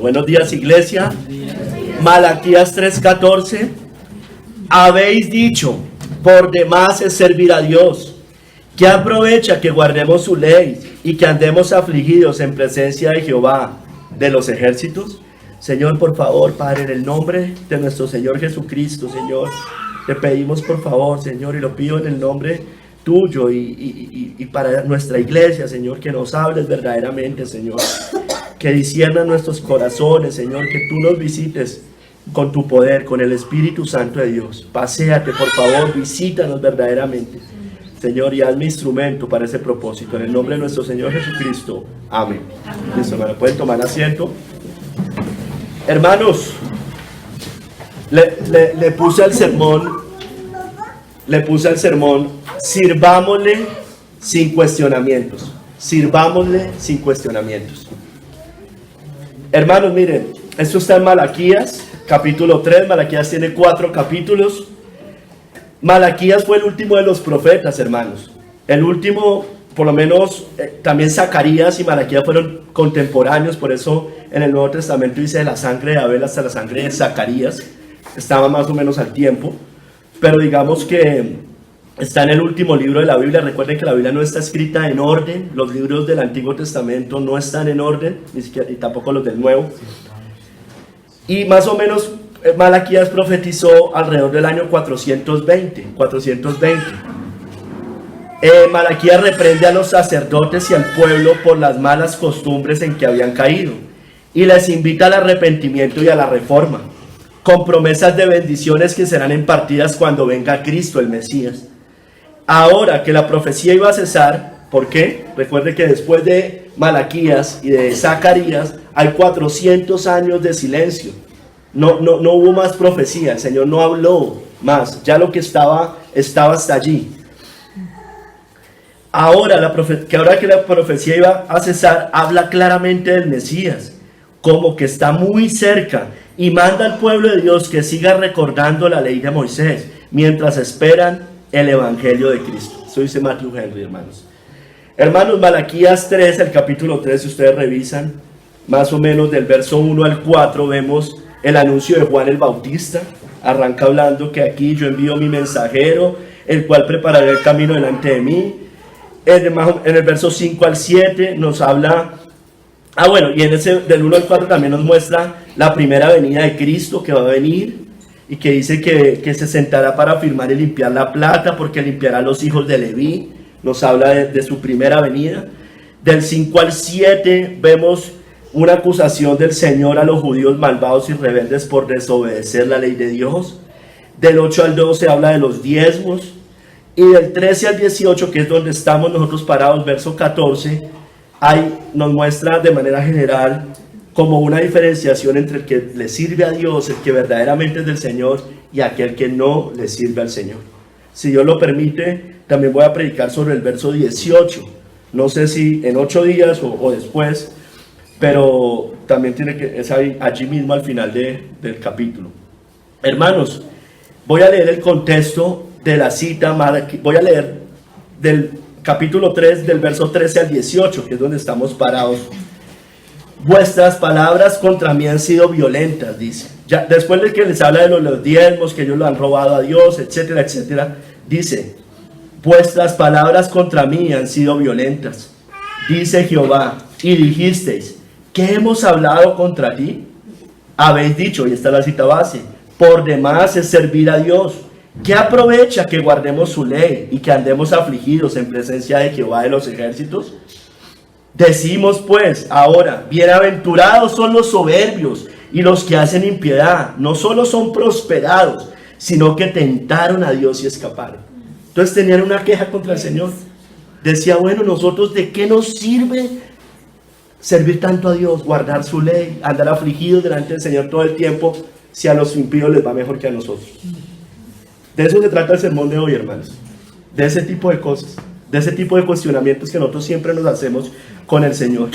Buenos días, iglesia. Malaquías 3:14. Habéis dicho, por demás es servir a Dios. ¿Qué aprovecha que guardemos su ley y que andemos afligidos en presencia de Jehová de los ejércitos? Señor, por favor, Padre, en el nombre de nuestro Señor Jesucristo, Señor, te pedimos por favor, Señor, y lo pido en el nombre tuyo y para nuestra iglesia, Señor, que nos hables verdaderamente, Señor, que discierna nuestros corazones, Señor, que tú nos visites con tu poder, con el Espíritu Santo de Dios. Paséate, por favor, visítanos verdaderamente, Señor, y hazme instrumento para ese propósito, en el nombre de nuestro Señor Jesucristo. Amén. Listo, hermano, pueden tomar asiento. Hermanos, le puse al sermón, sirvámosle sin cuestionamientos. Sirvámosle sin cuestionamientos. Hermanos, miren, esto está en Malaquías, capítulo 3. Malaquías tiene 4 capítulos. Malaquías fue el último de los profetas, hermanos. El último, por lo menos, también Zacarías y Malaquías fueron contemporáneos. Por eso en el Nuevo Testamento dice de la sangre de Abel hasta la sangre de Zacarías. Estaba más o menos al tiempo. Pero digamos que está en el último libro de la Biblia. Recuerden que la Biblia no está escrita en orden. Los libros del Antiguo Testamento no están en orden, ni siquiera, y tampoco los del Nuevo. Y más o menos Malaquías profetizó alrededor del año 420. Malaquías reprende a los sacerdotes y al pueblo por las malas costumbres en que habían caído y les invita al arrepentimiento y a la reforma, con promesas de bendiciones que serán impartidas cuando venga Cristo el Mesías. Ahora que la profecía iba a cesar, ¿por qué? Recuerde que después de Malaquías y de Zacarías hay 400 años de silencio. No hubo más profecía, el Señor no habló más, ya lo que estaba hasta allí. Ahora que la profecía iba a cesar, habla claramente del Mesías, como que está muy cerca, y manda al pueblo de Dios que siga recordando la ley de Moisés, mientras esperan el Evangelio de Cristo. Eso dice Matthew Henry, hermanos. Hermanos, Malaquías 3, el capítulo 3, si ustedes revisan, más o menos del verso 1 al 4, vemos el anuncio de Juan el Bautista. Arranca hablando que aquí yo envío mi mensajero, el cual preparará el camino delante de mí. En el verso 5 al 7 nos habla, y en ese del 1 al 4 también nos muestra la primera venida de Cristo que va a venir, y que dice que se sentará para firmar y limpiar la plata, porque limpiará a los hijos de Leví. Nos habla de su primera venida. Del 5 al 7 vemos una acusación del Señor a los judíos malvados y rebeldes por desobedecer la ley de Dios. Del 8 al 12 habla de los diezmos. Y del 13 al 18, que es donde estamos nosotros parados, verso 14, nos muestra de manera general como una diferenciación entre el que le sirve a Dios, el que verdaderamente es del Señor, y aquel que no le sirve al Señor. Si Dios lo permite, también voy a predicar sobre el verso 18. No sé si en 8 días o después, pero también es allí mismo al final del capítulo. Hermanos, voy a leer el contexto de la cita. Voy a leer del capítulo 3, del verso 13 al 18, que es donde estamos parados. Vuestras palabras contra mí han sido violentas, dice. Ya, después de que les habla de los diezmos, que ellos lo han robado a Dios, etcétera, etcétera, dice: vuestras palabras contra mí han sido violentas, dice Jehová, y dijisteis: ¿qué hemos hablado contra ti? Habéis dicho, y esta es la cita base, por demás es servir a Dios. ¿Qué aprovecha que guardemos su ley y que andemos afligidos en presencia de Jehová de los ejércitos? Decimos pues ahora: bienaventurados son los soberbios y los que hacen impiedad, no solo son prosperados, sino que tentaron a Dios y escaparon. Entonces tenían una queja contra el Señor. Decía: bueno, nosotros, ¿de qué nos sirve servir tanto a Dios, guardar su ley, andar afligidos delante del Señor todo el tiempo, si a los impíos les va mejor que a nosotros? De eso se trata el sermón de hoy, hermanos. De ese tipo de cosas, de ese tipo de cuestionamientos que nosotros siempre nos hacemos con el Señor.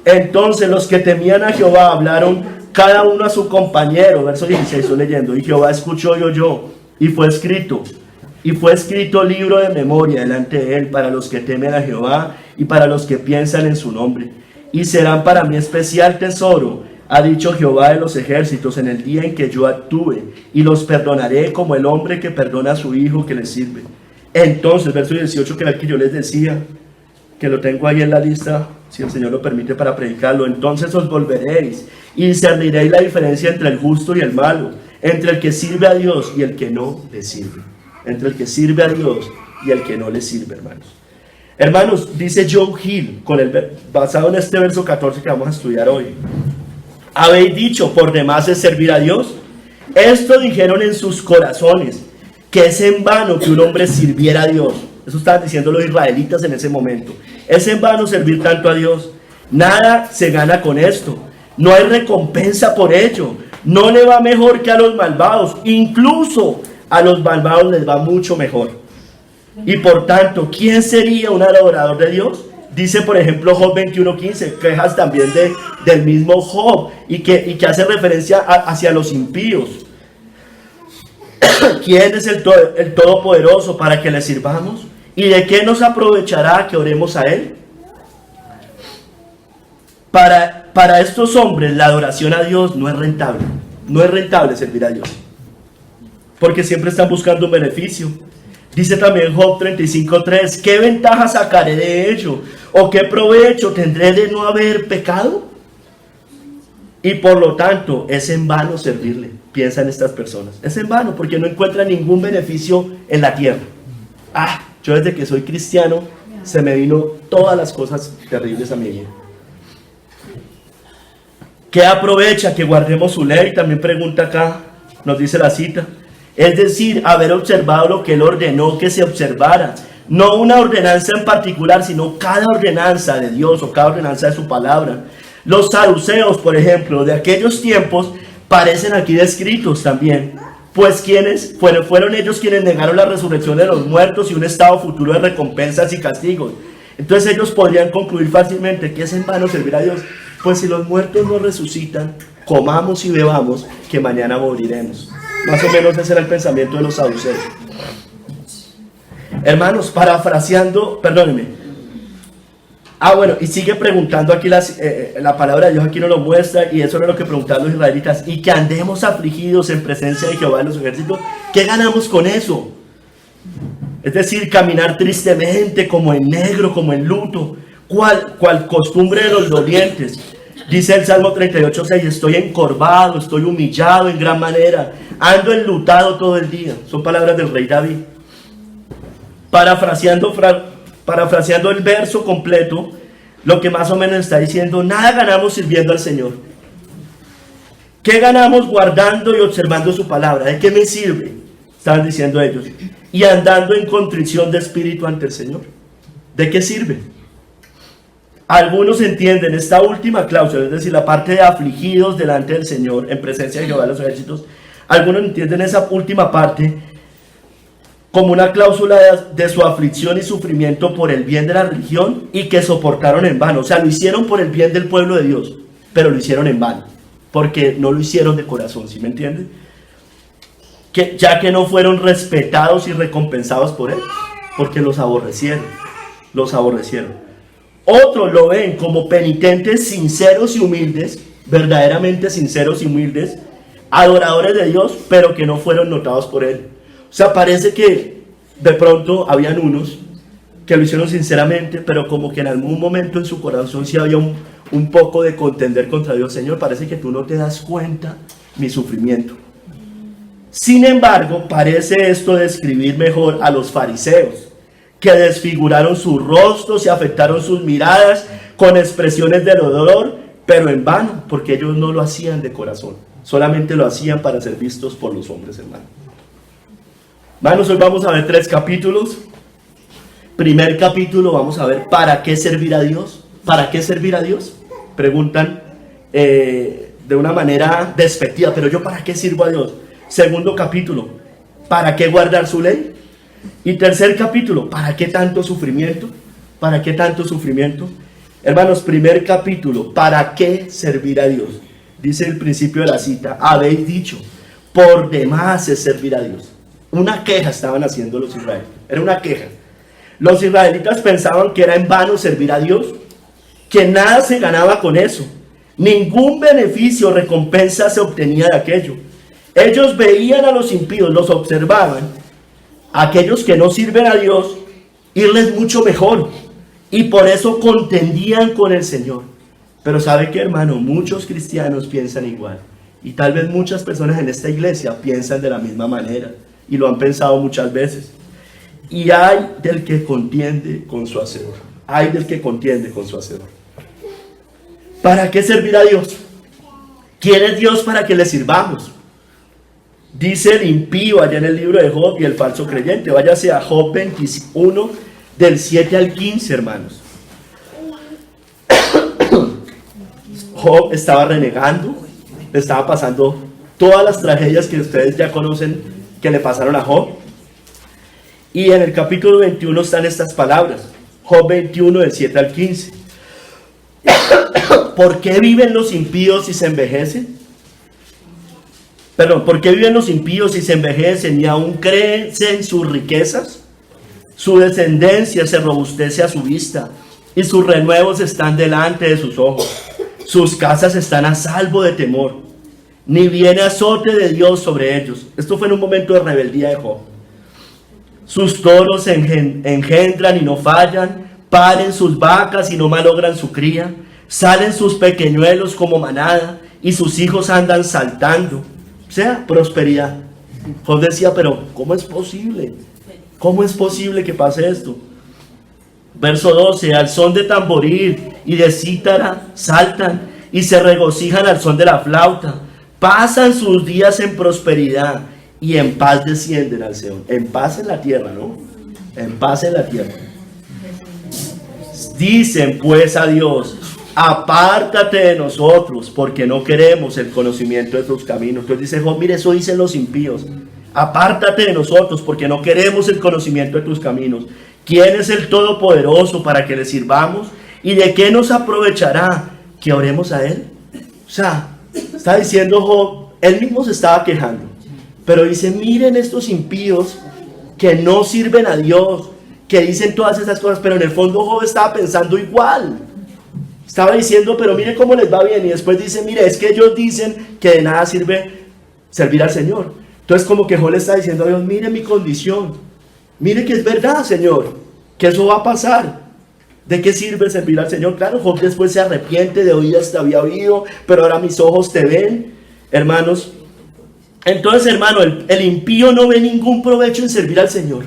Entonces los que temían a Jehová hablaron cada uno a su compañero. Verso 16, estoy leyendo. Y Jehová escuchó y oyó, y fue escrito libro de memoria delante de él para los que temen a Jehová y para los que piensan en su nombre. Y serán para mí especial tesoro Ha dicho Jehová de los ejércitos, en el día en que yo actúe, y los perdonaré como el hombre que perdona a su hijo que le sirve. Entonces, verso 18, que era el que yo les decía, que lo tengo ahí en la lista, si el Señor lo permite para predicarlo. Entonces os volveréis y discerniréis la diferencia entre el justo y el malo, entre el que sirve a Dios y el que no le sirve. Entre el que sirve a Dios y el que no le sirve, hermanos. Hermanos, dice John Hill, basado en este verso 14 que vamos a estudiar hoy. Habéis dicho, por demás es servir a Dios. Esto dijeron en sus corazones, que es en vano que un hombre sirviera a Dios. Eso estaban diciendo los israelitas en ese momento. Es en vano servir tanto a Dios. Nada se gana con esto. No hay recompensa por ello. No le va mejor que a los malvados. Incluso a los malvados les va mucho mejor. Y por tanto, ¿quién sería un adorador de Dios? Dice por ejemplo Job 21:15, quejas también del mismo Job y que hace referencia hacia los impíos. ¿Quién es el Todopoderoso para que le sirvamos? ¿Y de qué nos aprovechará que oremos a Él? Para estos hombres la adoración a Dios no es rentable. No es rentable servir a Dios, porque siempre están buscando un beneficio. Dice también Job 35:3, ¿qué ventaja sacaré de ello? ¿O qué provecho tendré de no haber pecado? Y por lo tanto, es en vano servirle, piensan estas personas. Es en vano porque no encuentran ningún beneficio en la tierra. Yo desde que soy cristiano, se me vino todas las cosas terribles a mi vida. ¿Qué aprovecha que guardemos su ley? También pregunta acá, nos dice la cita. Es decir, haber observado lo que Él ordenó que se observara. No una ordenanza en particular, sino cada ordenanza de Dios o cada ordenanza de su palabra. Los saduceos, por ejemplo, de aquellos tiempos, parecen aquí descritos también. Pues quienes fueron ellos quienes negaron la resurrección de los muertos y un estado futuro de recompensas y castigos. Entonces ellos podrían concluir fácilmente que es en vano servir a Dios. Pues si los muertos no resucitan, comamos y bebamos, que mañana moriremos. Más o menos ese era el pensamiento de los saduceos. Hermanos, parafraseando, perdónenme. Bueno, y sigue preguntando aquí la palabra de Dios, aquí nos lo muestra, y eso era lo que preguntaban los israelitas. Y que andemos afligidos en presencia de Jehová de los ejércitos, ¿qué ganamos con eso? Es decir, caminar tristemente, como en negro, como en luto, cual costumbre de los dolientes. Dice el Salmo 38:6, estoy encorvado, estoy humillado en gran manera, ando enlutado todo el día. Son palabras del rey David. Parafraseando el verso completo, lo que más o menos está diciendo, nada ganamos sirviendo al Señor. ¿Qué ganamos guardando y observando su palabra? ¿De qué me sirve? Estaban diciendo ellos. Y andando en contrición de espíritu ante el Señor. ¿De qué sirve? Algunos entienden esta última cláusula, es decir, la parte de afligidos delante del Señor, en presencia de Jehová de los ejércitos. Algunos entienden esa última parte como una cláusula de su aflicción y sufrimiento por el bien de la religión y que soportaron en vano. O sea, lo hicieron por el bien del pueblo de Dios, pero lo hicieron en vano, porque no lo hicieron de corazón, ¿sí me entienden? Ya que no fueron respetados y recompensados por Él, porque los aborrecieron. Otros lo ven como penitentes sinceros y humildes, verdaderamente sinceros y humildes, adoradores de Dios, pero que no fueron notados por Él. O sea, parece que de pronto habían unos que lo hicieron sinceramente, pero como que en algún momento en su corazón sí había un poco de contender contra Dios. Señor, parece que tú no te das cuenta mi sufrimiento. Sin embargo, parece esto describir mejor a los fariseos, que desfiguraron sus rostros y afectaron sus miradas con expresiones de dolor, pero en vano, porque ellos no lo hacían de corazón, solamente lo hacían para ser vistos por los hombres, hermanos. Hermanos, hoy vamos a ver 3 capítulos. Primer capítulo, vamos a ver ¿para qué servir a Dios? ¿Para qué servir a Dios? Preguntan de una manera despectiva, pero yo ¿para qué sirvo a Dios? Segundo capítulo, ¿para qué guardar su ley? Y tercer capítulo, ¿para qué tanto sufrimiento? ¿Para qué tanto sufrimiento? Hermanos, primer capítulo, ¿para qué servir a Dios? Dice el principio de la cita, habéis dicho, por demás es servir a Dios. Una queja estaban haciendo los israelitas, era una queja. Los israelitas pensaban que era en vano servir a Dios, que nada se ganaba con eso. Ningún beneficio o recompensa se obtenía de aquello. Ellos veían a los impíos, los observaban, a aquellos que no sirven a Dios, irles mucho mejor. Y por eso contendían con el Señor. Pero ¿sabe qué, hermano? Muchos cristianos piensan igual. Y tal vez muchas personas en esta iglesia piensan de la misma manera. Y lo han pensado muchas veces. Y hay del que contiende con su hacedor. Hay del que contiende con su hacedor. ¿Para qué servir a Dios? ¿Quién es Dios para que le sirvamos? Dice el impío allá en el libro de Job y el falso creyente. Váyase a Job 21, del 7 al 15, hermanos. Job estaba renegando, le estaba pasando todas las tragedias que ustedes ya conocen que le pasaron a Job. Y en el capítulo 21 están estas palabras. Job 21, del 7 al 15. ¿Por qué viven los impíos y se envejecen? ¿Por qué viven los impíos y se envejecen y aún crecen sus riquezas? Su descendencia se robustece a su vista y sus renuevos están delante de sus ojos. Sus casas están a salvo de temor, ni viene azote de Dios sobre ellos. Esto fue en un momento de rebeldía de Job. Sus toros engendran y no fallan, paren sus vacas y no malogran su cría, salen sus pequeñuelos como manada y sus hijos andan saltando. O sea, prosperidad. Job decía, pero ¿cómo es posible? ¿Cómo es posible que pase esto? Verso 12, al son de tamboril y de cítara saltan y se regocijan al son de la flauta. Pasan sus días en prosperidad y en paz descienden al Seón. En paz en la tierra, ¿no? En paz en la tierra. Dicen pues a Dios, apártate de nosotros, porque no queremos el conocimiento de tus caminos. Entonces dice Job, mire, eso dicen los impíos. Apártate de nosotros, porque no queremos el conocimiento de tus caminos. ¿Quién es el Todopoderoso para que le sirvamos? ¿Y de qué nos aprovechará que oremos a Él? O sea, está diciendo Job, él mismo se estaba quejando. Pero dice, miren estos impíos que no sirven a Dios, que dicen todas esas cosas, pero en el fondo Job estaba pensando igual. Estaba diciendo, pero mire cómo les va bien. Y después dice, mire, es que ellos dicen que de nada sirve servir al Señor. Entonces como que Job le está diciendo a Dios, mire mi condición. Mire que es verdad, Señor, que eso va a pasar. ¿De qué sirve servir al Señor? Claro, Job después se arrepiente, de oídas te había oído, pero ahora mis ojos te ven, hermanos. Entonces, hermano, el impío no ve ningún provecho en servir al Señor.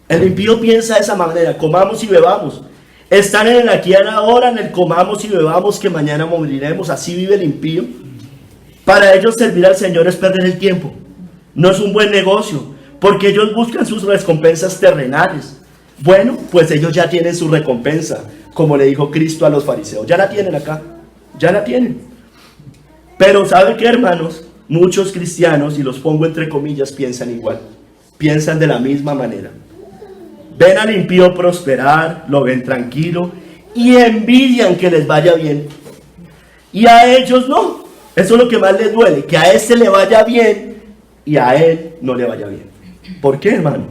El impío piensa de esa manera, comamos y bebamos. Están en el aquí y en ahora, en el comamos y bebamos, que mañana moriremos. Así vive el impío. Para ellos servir al Señor es perder el tiempo. No es un buen negocio, porque ellos buscan sus recompensas terrenales. Bueno, pues ellos ya tienen su recompensa, como le dijo Cristo a los fariseos. Ya la tienen acá, ya la tienen. Pero ¿sabe qué, hermanos? Muchos cristianos, y los pongo entre comillas, piensan igual. Piensan de la misma manera. Ven al impío prosperar, lo ven tranquilo y envidian que les vaya bien. Y a ellos no. Eso es lo que más les duele, que a este le vaya bien y a él no le vaya bien. ¿Por qué, hermano?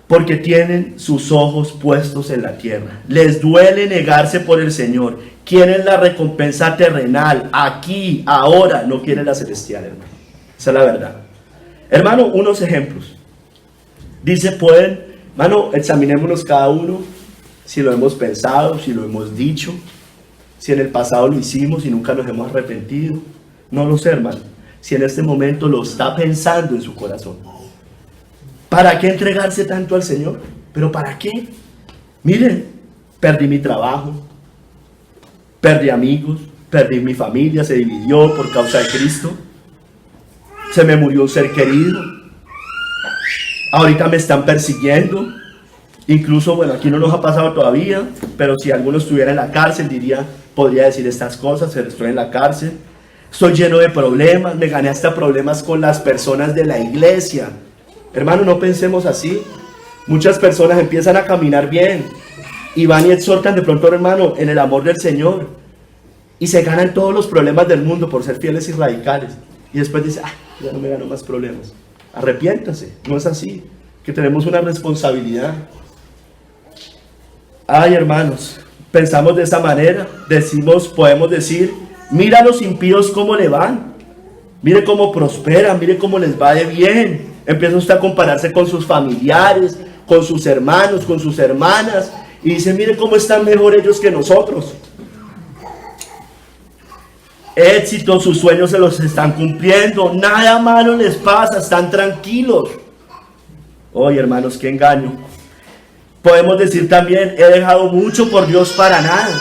Porque tienen sus ojos puestos en la tierra. Les duele negarse por el Señor. Quieren la recompensa terrenal, aquí, ahora. No quieren la celestial, hermano. Esa es la verdad. Hermano, unos ejemplos. Dice, hermano, examinémonos cada uno, si lo hemos pensado, si lo hemos dicho, si en el pasado lo hicimos y nunca nos hemos arrepentido. No lo sé, hermano. Si en este momento lo está pensando en su corazón. ¿Para qué entregarse tanto al Señor? ¿Pero para qué? Miren, perdí mi trabajo, perdí amigos, perdí mi familia, se dividió por causa de Cristo. Se me murió un ser querido. Ahorita me están persiguiendo. Incluso, bueno, aquí no nos ha pasado todavía, pero si alguno estuviera en la cárcel, podría decir estas cosas, estoy en la cárcel. Estoy lleno de problemas, me gané hasta problemas con las personas de la iglesia. Hermano, no pensemos así. Muchas personas empiezan a caminar bien y van y exhortan de pronto, hermano, en el amor del Señor. Y se ganan todos los problemas del mundo por ser fieles y radicales. Y después dice, ya no me gano más problemas. Arrepiéntase, no es así. Que tenemos una responsabilidad. Ay, hermanos, pensamos de esa manera, podemos decir, mira a los impíos cómo le van, mire cómo prosperan, mire cómo les va de bien. Empieza usted a compararse con sus familiares, con sus hermanos, con sus hermanas, y dice, mire cómo están mejor ellos que nosotros. Éxito, sus sueños se los están cumpliendo, nada malo les pasa, están tranquilos. Oye, hermanos, qué engaño. Podemos decir también, he dejado mucho por Dios para nada.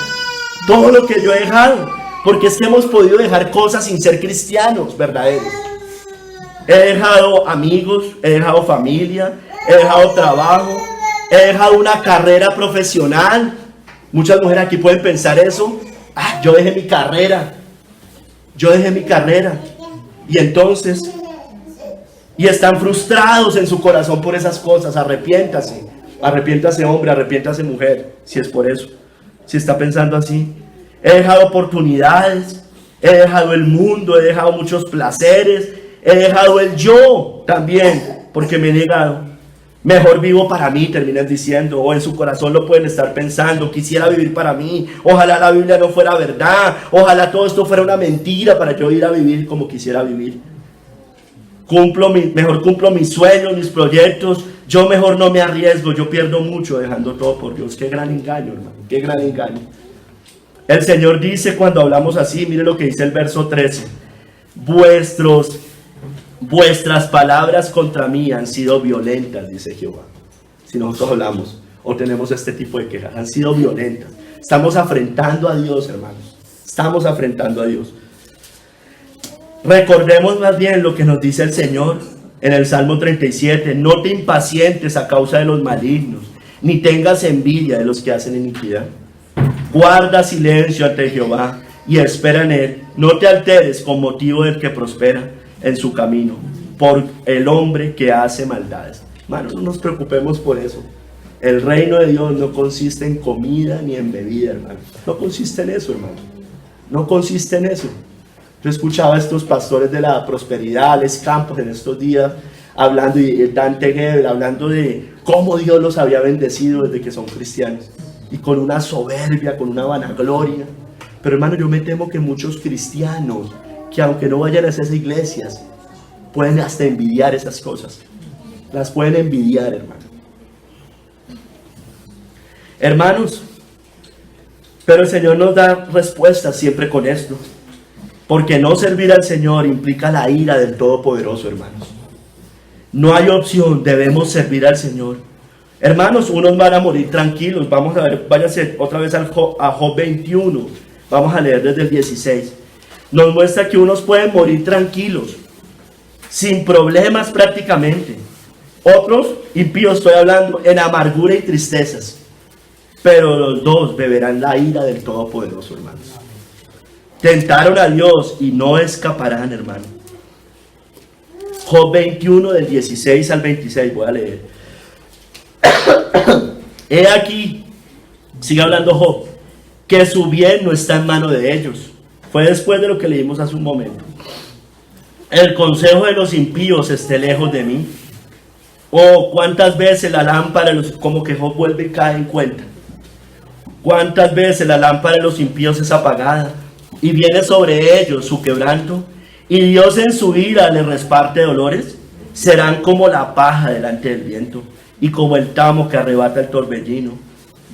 Todo lo que yo he dejado, porque es que hemos podido dejar cosas sin ser cristianos verdaderos. He dejado amigos, he dejado familia, he dejado trabajo, he dejado una carrera profesional. Muchas mujeres aquí pueden pensar eso. Yo dejé mi carrera. Y entonces, y están frustrados en su corazón por esas cosas. Arrepiéntase hombre, arrepiéntase mujer, si es por eso, si está pensando así. He dejado oportunidades, he dejado el mundo, he dejado muchos placeres, he dejado el yo también, porque me he negado. Mejor vivo para mí, terminan diciendo, o en su corazón lo pueden estar pensando, quisiera vivir para mí, ojalá la Biblia no fuera verdad, ojalá todo esto fuera una mentira para yo ir a vivir como quisiera vivir. Mejor cumplo mis sueños, mis proyectos, yo mejor no me arriesgo, yo pierdo mucho dejando todo por Dios. Qué gran engaño, hermano, qué gran engaño. El Señor dice cuando hablamos así, mire lo que dice el verso 13, vuestras palabras contra mí han sido violentas, dice Jehová. Si nosotros hablamos o tenemos este tipo de quejas, han sido violentas. Estamos afrentando a Dios, hermanos. Estamos afrentando a Dios. Recordemos más bien lo que nos dice el Señor en el Salmo 37. No te impacientes a causa de los malignos, ni tengas envidia de los que hacen iniquidad. Guarda silencio ante Jehová y espera en Él. No te alteres con motivo del que prospera en su camino, por el hombre que hace maldades. Hermanos, no nos preocupemos por eso. El reino de Dios no consiste en comida ni en bebida, hermano. No consiste en eso, hermano. No consiste en eso. Yo escuchaba a estos pastores de la prosperidad, Les Campos, en estos días, hablando, y Dante Gebel, hablando de cómo Dios los había bendecido desde que son cristianos. Y con una soberbia, con una vanagloria. Pero hermano, yo me temo que muchos cristianos, que aunque no vayan a esas iglesias, pueden hasta envidiar esas cosas. Las pueden envidiar, hermano. Hermanos, pero el Señor nos da respuestas siempre con esto. Porque no servir al Señor implica la ira del Todopoderoso, hermanos. No hay opción, debemos servir al Señor. Hermanos, unos van a morir tranquilos. Vamos a ver, váyase otra vez a Job 21. Vamos a leer desde el 16. Nos muestra que unos pueden morir tranquilos, sin problemas prácticamente. Otros, impíos estoy hablando, en amargura y tristezas. Pero los dos beberán la ira del Todopoderoso, hermanos. Tentaron a Dios y no escaparán, hermano. Job 21 del 16 al 26, voy a leer. He aquí, sigue hablando Job, que su bien no está en mano de ellos. Fue después de lo que leímos hace un momento. El consejo de los impíos esté lejos de mí. Oh, cuántas veces la lámpara, como que Job vuelve y cae en cuenta. Cuántas veces la lámpara de los impíos es apagada y viene sobre ellos su quebranto, y Dios en su ira les reparte dolores. Serán como la paja delante del viento y como el tamo que arrebata el torbellino.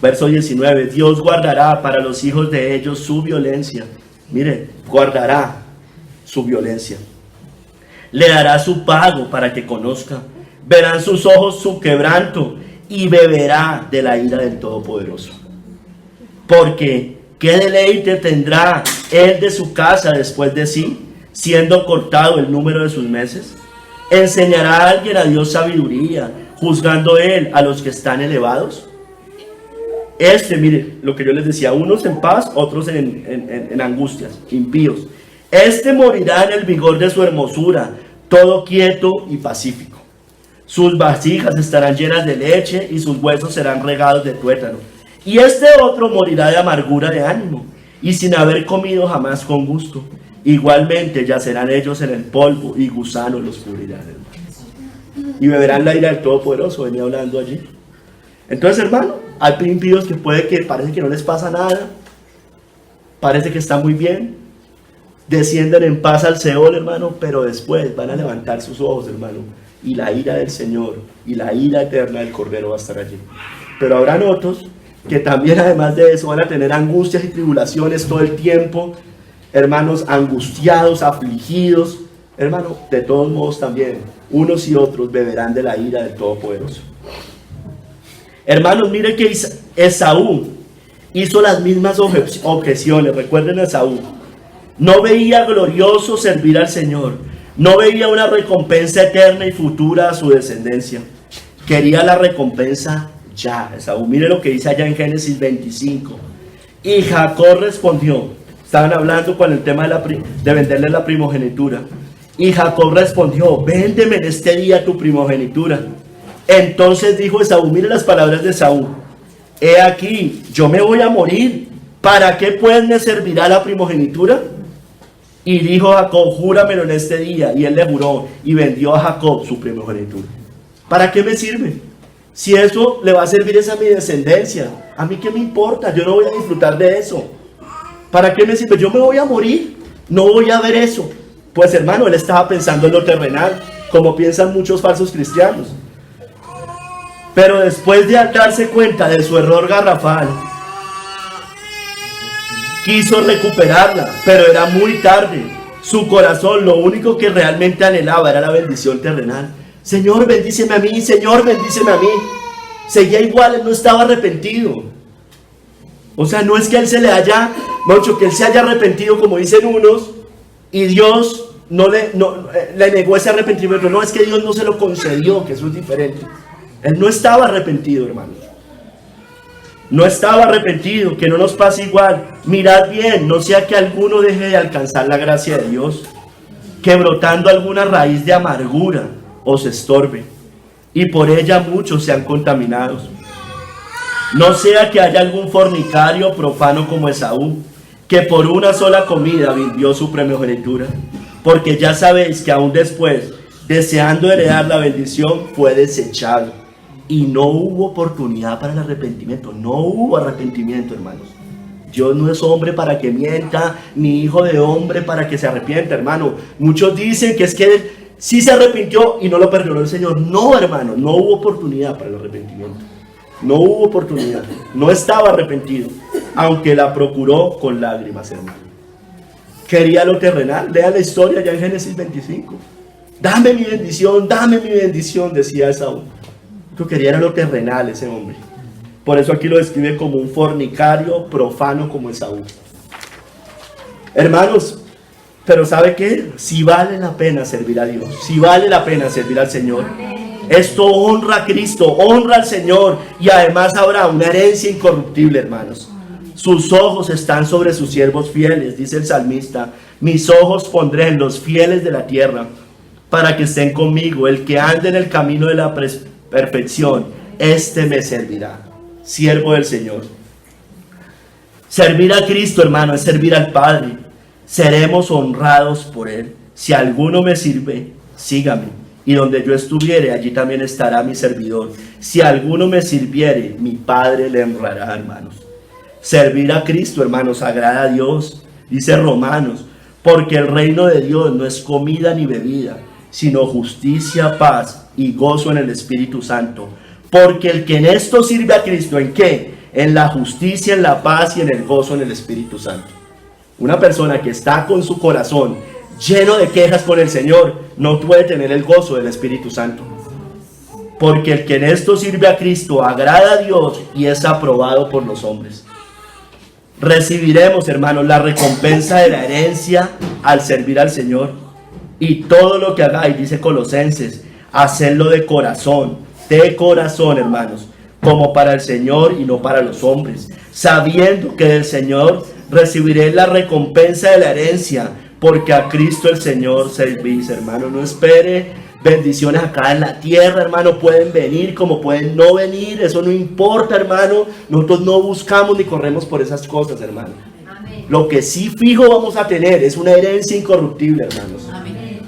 Verso 19, Dios guardará para los hijos de ellos su violencia. Mire, guardará su violencia. Le dará su pago para que conozca. Verán sus ojos su quebranto y beberá de la ira del Todopoderoso. Porque ¿qué deleite tendrá él de su casa después de sí, siendo cortado el número de sus meses? ¿Enseñará a alguien a Dios sabiduría, juzgando él a los que están elevados? Mire, lo que yo les decía, unos en paz, otros en angustias, impíos. Morirá en el vigor de su hermosura, todo quieto y pacífico. Sus vasijas estarán llenas de leche y sus huesos serán regados de tuétano. Y otro morirá de amargura de ánimo y sin haber comido jamás con gusto. Igualmente yacerán ellos en el polvo y gusanos los cubrirán. Y beberán la ira del Todopoderoso, venía hablando allí. Entonces, hermano, Hay impíos que parece que no les pasa nada, parece que están muy bien, descienden en paz al Seol, hermano, pero después van a levantar sus ojos, hermano, y la ira del Señor y la ira eterna del Cordero va a estar allí. Pero habrán otros que también, además de eso, van a tener angustias y tribulaciones todo el tiempo, hermanos, angustiados, afligidos, hermano, de todos modos también, unos y otros beberán de la ira del Todopoderoso. Hermanos, mire que Esaú hizo las mismas objeciones. Recuerden a Esaú. No veía glorioso servir al Señor. No veía una recompensa eterna y futura a su descendencia. Quería la recompensa ya. Esaú, mire lo que dice allá en Génesis 25. Y Jacob respondió. Estaban hablando con el tema de venderle la primogenitura. Y Jacob respondió: véndeme en este día tu primogenitura. Entonces dijo Esaú, mire las palabras de Esaú: he aquí, yo me voy a morir, ¿para qué pues me servirá la primogenitura? Y dijo Jacob: júramelo en este día. Y él le juró y vendió a Jacob su primogenitura. ¿Para qué me sirve? Si eso le va a servir es a mi descendencia, ¿a mí qué me importa? Yo no voy a disfrutar de eso. ¿Para qué me sirve? Yo me voy a morir, no voy a ver eso. Pues hermano, él estaba pensando en lo terrenal, como piensan muchos falsos cristianos. Pero después de darse cuenta de su error garrafal, quiso recuperarla, pero era muy tarde. Su corazón lo único que realmente anhelaba era la bendición terrenal. Señor, bendíceme a mí, Señor, bendíceme a mí. Seguía igual, él no estaba arrepentido. O sea, no es que él se le haya, mucho que él se haya arrepentido como dicen unos, y Dios le negó ese arrepentimiento. No, es que Dios no se lo concedió, que eso es diferente. Él no estaba arrepentido, hermanos. No estaba arrepentido, que no nos pase igual. Mirad bien, no sea que alguno deje de alcanzar la gracia de Dios, que brotando alguna raíz de amargura os estorbe, y por ella muchos sean contaminados. No sea que haya algún fornicario profano como Esaú, que por una sola comida vendió su primogenitura, porque ya sabéis que aún después, deseando heredar la bendición, fue desechado. Y no hubo oportunidad para el arrepentimiento. No hubo arrepentimiento, hermanos. Dios no es hombre para que mienta, ni hijo de hombre para que se arrepienta, hermano. Muchos dicen que es que él sí se arrepintió y no lo perdonó el Señor. No, hermano, no hubo oportunidad para el arrepentimiento. No hubo oportunidad. No estaba arrepentido, aunque la procuró con lágrimas, hermano. Quería lo terrenal. Lea la historia ya en Génesis 25. Dame mi bendición, decía Esaú. Lo que quería era lo terrenal ese hombre. Por eso aquí lo describe como un fornicario profano como Esaú. Hermanos, pero ¿sabe qué? Si vale la pena servir a Dios, si vale la pena servir al Señor. Esto honra a Cristo, honra al Señor, y además habrá una herencia incorruptible, hermanos. Sus ojos están sobre sus siervos fieles, dice el salmista. Mis ojos pondré en los fieles de la tierra, para que estén conmigo. El que ande en el camino de la perfección, este me servirá. Siervo del Señor. Servir a Cristo, hermano, es servir al Padre. Seremos honrados por Él. Si alguno me sirve, sígame. Y donde yo estuviere, allí también estará mi servidor. Si alguno me sirviere, mi Padre le honrará, hermanos. Servir a Cristo, hermanos, agrada a Dios. Dice Romanos, porque el reino de Dios no es comida ni bebida, sino justicia, paz y gozo en el Espíritu Santo. Porque el que en esto sirve a Cristo, ¿en qué? En la justicia, en la paz y en el gozo en el Espíritu Santo. Una persona que está con su corazón lleno de quejas con el Señor, no puede tener el gozo del Espíritu Santo. Porque el que en esto sirve a Cristo agrada a Dios y es aprobado por los hombres. Recibiremos, hermanos, la recompensa de la herencia al servir al Señor. Y todo lo que hagáis, dice Colosenses, hacedlo de corazón, hermanos, como para el Señor y no para los hombres, sabiendo que del Señor recibiréis la recompensa de la herencia, porque a Cristo el Señor servís, hermano. No espere bendiciones acá en la tierra, hermano. Pueden venir como pueden no venir, eso no importa, hermano. Nosotros no buscamos ni corremos por esas cosas, hermano. Amén. Lo que sí fijo vamos a tener es una herencia incorruptible, hermanos. Amén.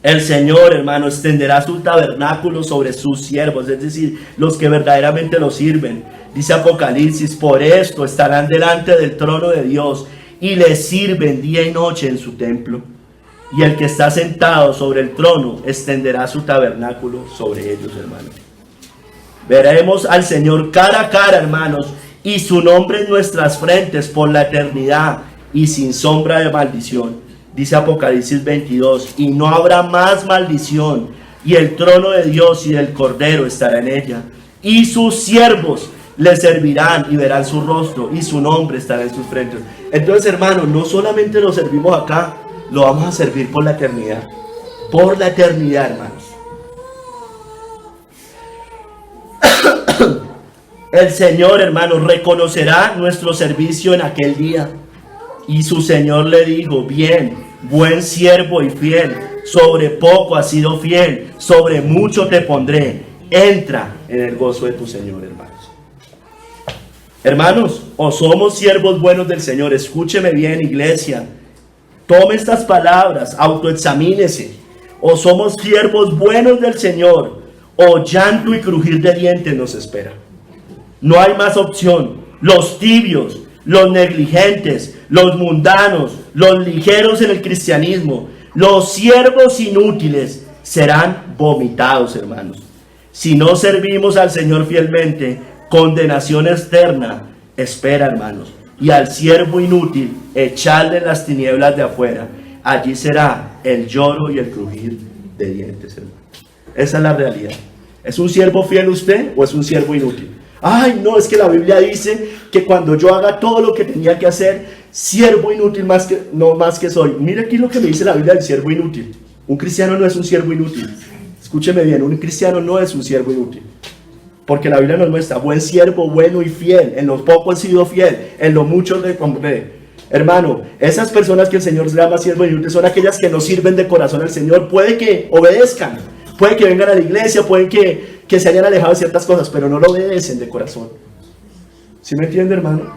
El Señor, hermano, extenderá su tabernáculo sobre sus siervos, es decir, los que verdaderamente lo sirven. Dice Apocalipsis, por esto estarán delante del trono de Dios y le sirven día y noche en su templo. Y el que está sentado sobre el trono extenderá su tabernáculo sobre ellos, hermanos. Veremos al Señor cara a cara, hermanos, y su nombre en nuestras frentes por la eternidad y sin sombra de maldición. Dice Apocalipsis 22, y no habrá más maldición, y el trono de Dios y del Cordero estará en ella, y sus siervos le servirán y verán su rostro, y su nombre estará en sus frentes. Entonces, hermanos, no solamente lo servimos acá, lo vamos a servir por la eternidad. Por la eternidad, hermanos. El Señor, hermanos, reconocerá nuestro servicio en aquel día. Y su Señor le dijo, bien, buen siervo y fiel, sobre poco has sido fiel, sobre mucho te pondré. Entra en el gozo de tu Señor, hermanos. Hermanos, o somos siervos buenos del Señor, escúcheme bien, iglesia. Tome estas palabras, autoexamínese. O somos siervos buenos del Señor, o llanto y crujir de dientes nos espera. No hay más opción. Los tibios, los negligentes, los mundanos, los ligeros en el cristianismo, los siervos inútiles serán vomitados, hermanos. Si no servimos al Señor fielmente, condenación externa espera, hermanos. Y al siervo inútil, echarle en las tinieblas de afuera. Allí será el lloro y el crujir de dientes, hermanos. Esa es la realidad. ¿Es un siervo fiel usted o es un siervo inútil? Ay, no, es que la Biblia dice que cuando yo haga todo lo que tenía que hacer, siervo inútil no más que soy. Mire aquí lo que me dice la Biblia del siervo inútil. Un cristiano no es un siervo inútil. Escúcheme bien, un cristiano no es un siervo inútil. Porque la Biblia nos muestra, buen siervo, bueno y fiel. En lo poco he sido fiel, en lo mucho recompensa. Hermano, esas personas que el Señor llama siervo inútil son aquellas que no sirven de corazón al Señor. Puede que obedezcan, puede que vengan a la iglesia, puede que se hayan alejado de ciertas cosas, pero no lo obedecen de corazón. ¿Sí me entiende, hermano?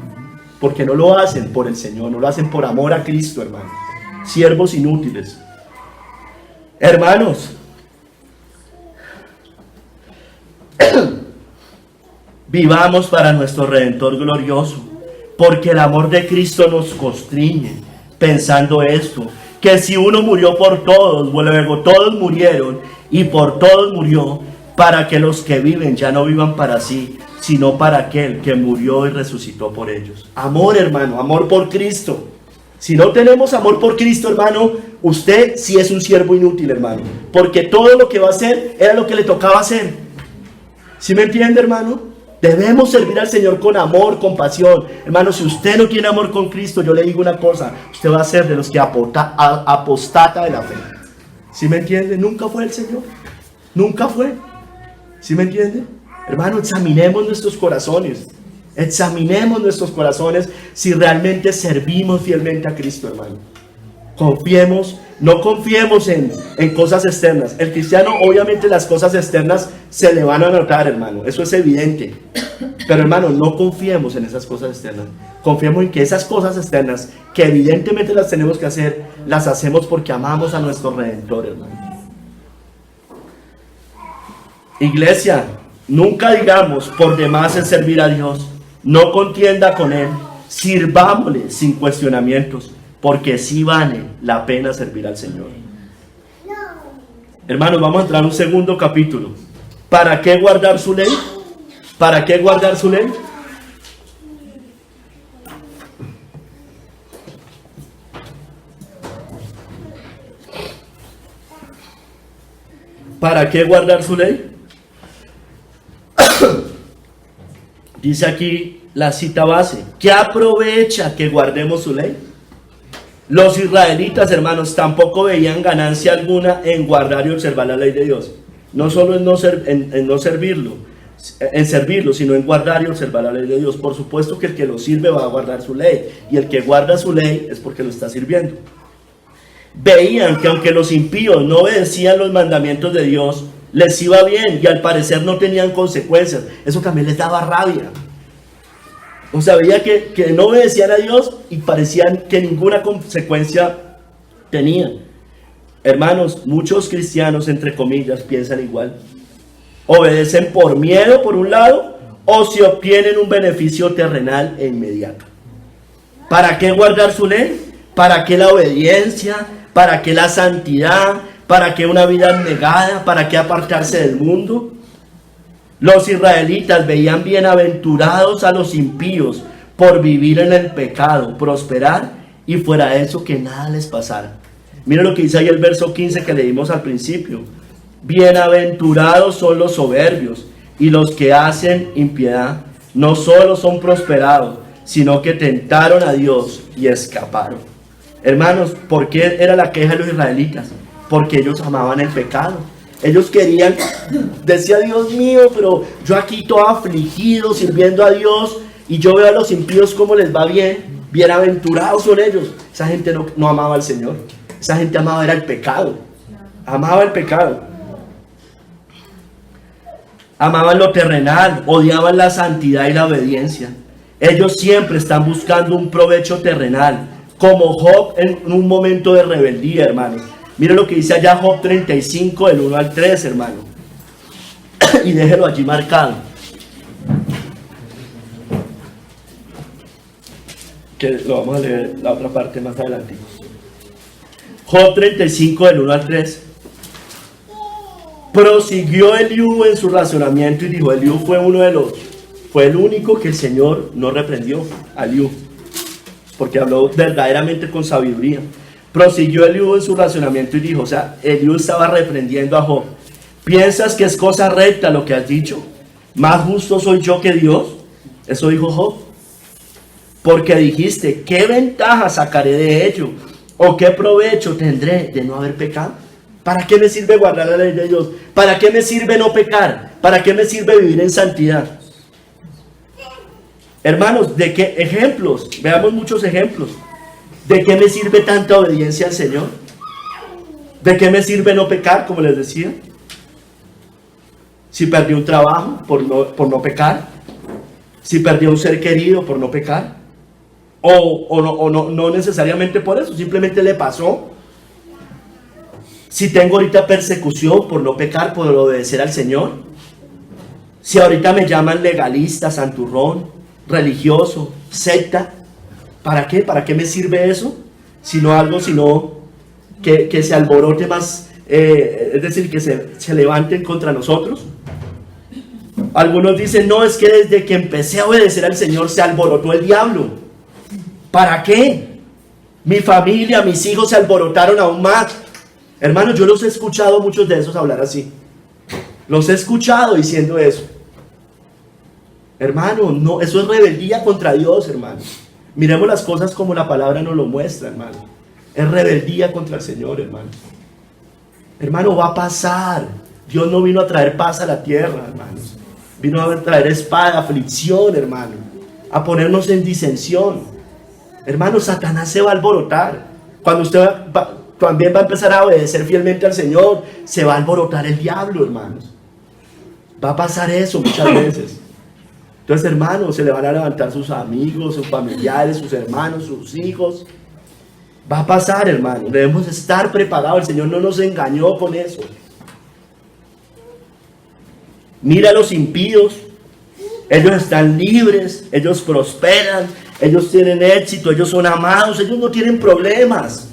Porque no lo hacen por el Señor, no lo hacen por amor a Cristo, hermano. Siervos inútiles. Hermanos, vivamos para nuestro Redentor glorioso, porque el amor de Cristo nos constriñe, pensando esto, que si uno murió por todos, luego todos murieron, y por todos murió, para que los que viven ya no vivan para sí, sino para aquel que murió y resucitó por ellos. Amor, hermano, amor por Cristo. Si no tenemos amor por Cristo, hermano, usted sí es un siervo inútil, hermano, porque todo lo que va a hacer era lo que le tocaba hacer. ¿Sí me entiende, hermano? Debemos servir al Señor con amor, con pasión. Hermano, si usted no tiene amor con Cristo, yo le digo una cosa, usted va a ser de los que apostata de la fe. ¿Sí me entiende? Nunca fue el Señor. Nunca fue. ¿Sí me entiende? Hermano, examinemos nuestros corazones. Examinemos nuestros corazones si realmente servimos fielmente a Cristo, hermano. Confiemos, no confiemos en cosas externas. El cristiano, obviamente las cosas externas se le van a notar, hermano. Eso es evidente. Pero, hermano, no confiemos en esas cosas externas. Confiemos en que esas cosas externas, que evidentemente las tenemos que hacer, las hacemos porque amamos a nuestro Redentor, hermano. Iglesia, nunca digamos por demás en servir a Dios. No contienda con Él. Sirvámosle sin cuestionamientos, porque sí vale la pena servir al Señor. Hermanos, vamos a entrar a un segundo capítulo. ¿Para qué guardar su ley? ¿Para qué guardar su ley? ¿Para qué guardar su ley? Dice aquí la cita base. ¿Qué aprovecha que guardemos su ley? Los israelitas, hermanos, tampoco veían ganancia alguna en guardar y observar la ley de Dios. No solo en no servirlo, sino en guardar y observar la ley de Dios. Por supuesto que el que lo sirve va a guardar su ley, y el que guarda su ley es porque lo está sirviendo. Veían que aunque los impíos no obedecían los mandamientos de Dios, les iba bien y al parecer no tenían consecuencias. Eso también les daba rabia. O sea, veía que no obedecían a Dios y parecían que ninguna consecuencia tenían. Hermanos, muchos cristianos, entre comillas, piensan igual. Obedecen por miedo, por un lado, o si obtienen un beneficio terrenal e inmediato. ¿Para qué guardar su ley? ¿Para qué la obediencia? ¿Para qué la santidad? ¿Para qué una vida abnegada? ¿Para qué apartarse del mundo? Los israelitas veían bienaventurados a los impíos por vivir en el pecado, prosperar y fuera de eso que nada les pasara. Miren lo que dice ahí el verso 15 que leímos al principio. Bienaventurados son los soberbios y los que hacen impiedad. No solo son prosperados, sino que tentaron a Dios y escaparon. Hermanos, ¿por qué era la queja de los israelitas? Porque ellos amaban el pecado. Ellos querían, decía Dios mío, pero yo aquí todo afligido, sirviendo a Dios, y yo veo a los impíos cómo les va bien. Bienaventurados son ellos. Esa gente no amaba al Señor. Esa gente amaba era el pecado. Amaba el pecado. Amaban lo terrenal, odiaban la santidad y la obediencia. Ellos siempre están buscando un provecho terrenal, como Job en un momento de rebeldía, hermanos. Miren lo que dice allá Job 35, del 1 al 3, hermano. Y déjelo allí marcado. Que lo vamos a leer la otra parte más adelante. Job 35, del 1 al 3. Prosiguió Eliú en su razonamiento y dijo, Eliú fue el único que el Señor no reprendió a Eliú, porque habló verdaderamente con sabiduría. Prosiguió Eliú en su razonamiento y dijo, o sea, Eliú estaba reprendiendo a Job. ¿Piensas que es cosa recta lo que has dicho? ¿Más justo soy yo que Dios? Eso dijo Job. Porque dijiste, ¿qué ventaja sacaré de ello? ¿O qué provecho tendré de no haber pecado? ¿Para qué me sirve guardar la ley de Dios? ¿Para qué me sirve no pecar? ¿Para qué me sirve vivir en santidad? Hermanos, ¿de qué ejemplos? Veamos muchos ejemplos. ¿De qué me sirve tanta obediencia al Señor? ¿De qué me sirve no pecar, como les decía? Si perdí un trabajo por no pecar. Si perdí un ser querido por no pecar. O no necesariamente por eso, simplemente le pasó. Si tengo ahorita persecución por no pecar, por obedecer al Señor. Si ahorita me llaman legalista, santurrón, religioso, secta, ¿para qué? ¿Para qué me sirve eso? Sino que se alborote más, es decir, que se levanten contra nosotros. Algunos dicen, no, es que desde que empecé a obedecer al Señor se alborotó el diablo. ¿Para qué? Mi familia, mis hijos se alborotaron aún más. Hermanos, yo los he escuchado muchos de esos hablar así. Los he escuchado diciendo eso. Hermano, no, eso es rebeldía contra Dios, hermano. Miremos las cosas como la palabra nos lo muestra, hermano. Es rebeldía contra el Señor, hermano. Hermano, va a pasar. Dios no vino a traer paz a la tierra, hermanos. Vino a traer espada, aflicción, hermano. A ponernos en disensión. Hermano, Satanás se va a alborotar. Cuando usted también va a empezar a obedecer fielmente al Señor, se va a alborotar el diablo, hermanos. Va a pasar eso muchas veces. Entonces, hermanos, se le van a levantar sus amigos, sus familiares, sus hermanos, sus hijos. Va a pasar, hermano. Debemos estar preparados. El Señor no nos engañó con eso. Mira a los impíos. Ellos están libres, ellos prosperan, ellos tienen éxito, ellos son amados, ellos no tienen problemas.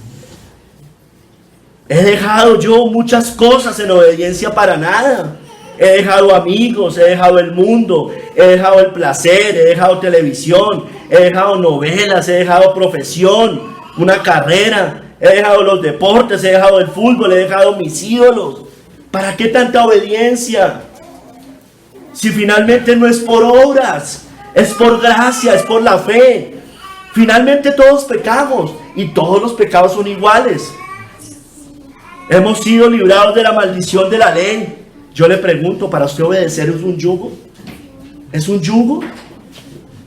He dejado yo muchas cosas en obediencia para nada. He dejado amigos, he dejado el mundo, he dejado el placer, he dejado televisión, he dejado novelas, he dejado profesión, una carrera, he dejado los deportes, he dejado el fútbol, he dejado mis ídolos. ¿Para qué tanta obediencia? Si finalmente no es por obras, es por gracia, es por la fe. Finalmente todos pecamos y todos los pecados son iguales. Hemos sido librados de la maldición de la ley. Yo le pregunto, ¿para usted obedecer es un yugo? ¿Es un yugo?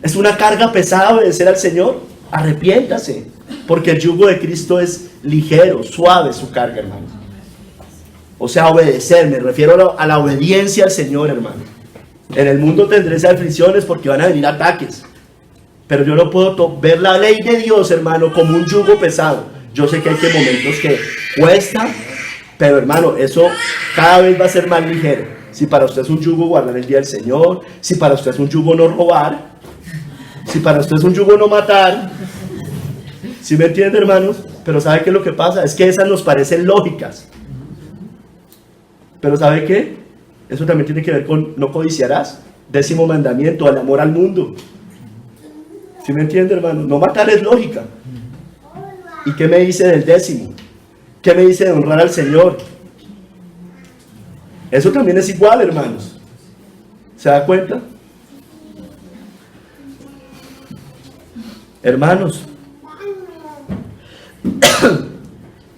¿Es una carga pesada obedecer al Señor? Arrepiéntase, porque el yugo de Cristo es ligero, suave su carga, hermano. O sea, obedecer, me refiero a la obediencia al Señor, hermano. En el mundo tendréis aflicciones porque van a venir ataques. Pero yo no puedo ver la ley de Dios, hermano, como un yugo pesado. Yo sé que hay momentos que cuesta, Pero hermano, eso cada vez va a ser más ligero. Si para usted es un yugo guardar el día del Señor, si para usted es un yugo no robar, si para usted es un yugo no matar, ¿sí me entiende, hermanos? Pero ¿sabe qué es lo que pasa? Es que esas nos parecen lógicas. Pero ¿sabe qué? Eso también tiene que ver con no codiciarás, 10º mandamiento, el amor al mundo. ¿Sí me entiende, hermano? No matar es lógica. ¿Y qué me dice del 10º? ¿Qué me dice de honrar al Señor? Eso también es igual, hermanos. ¿Se da cuenta? Hermanos.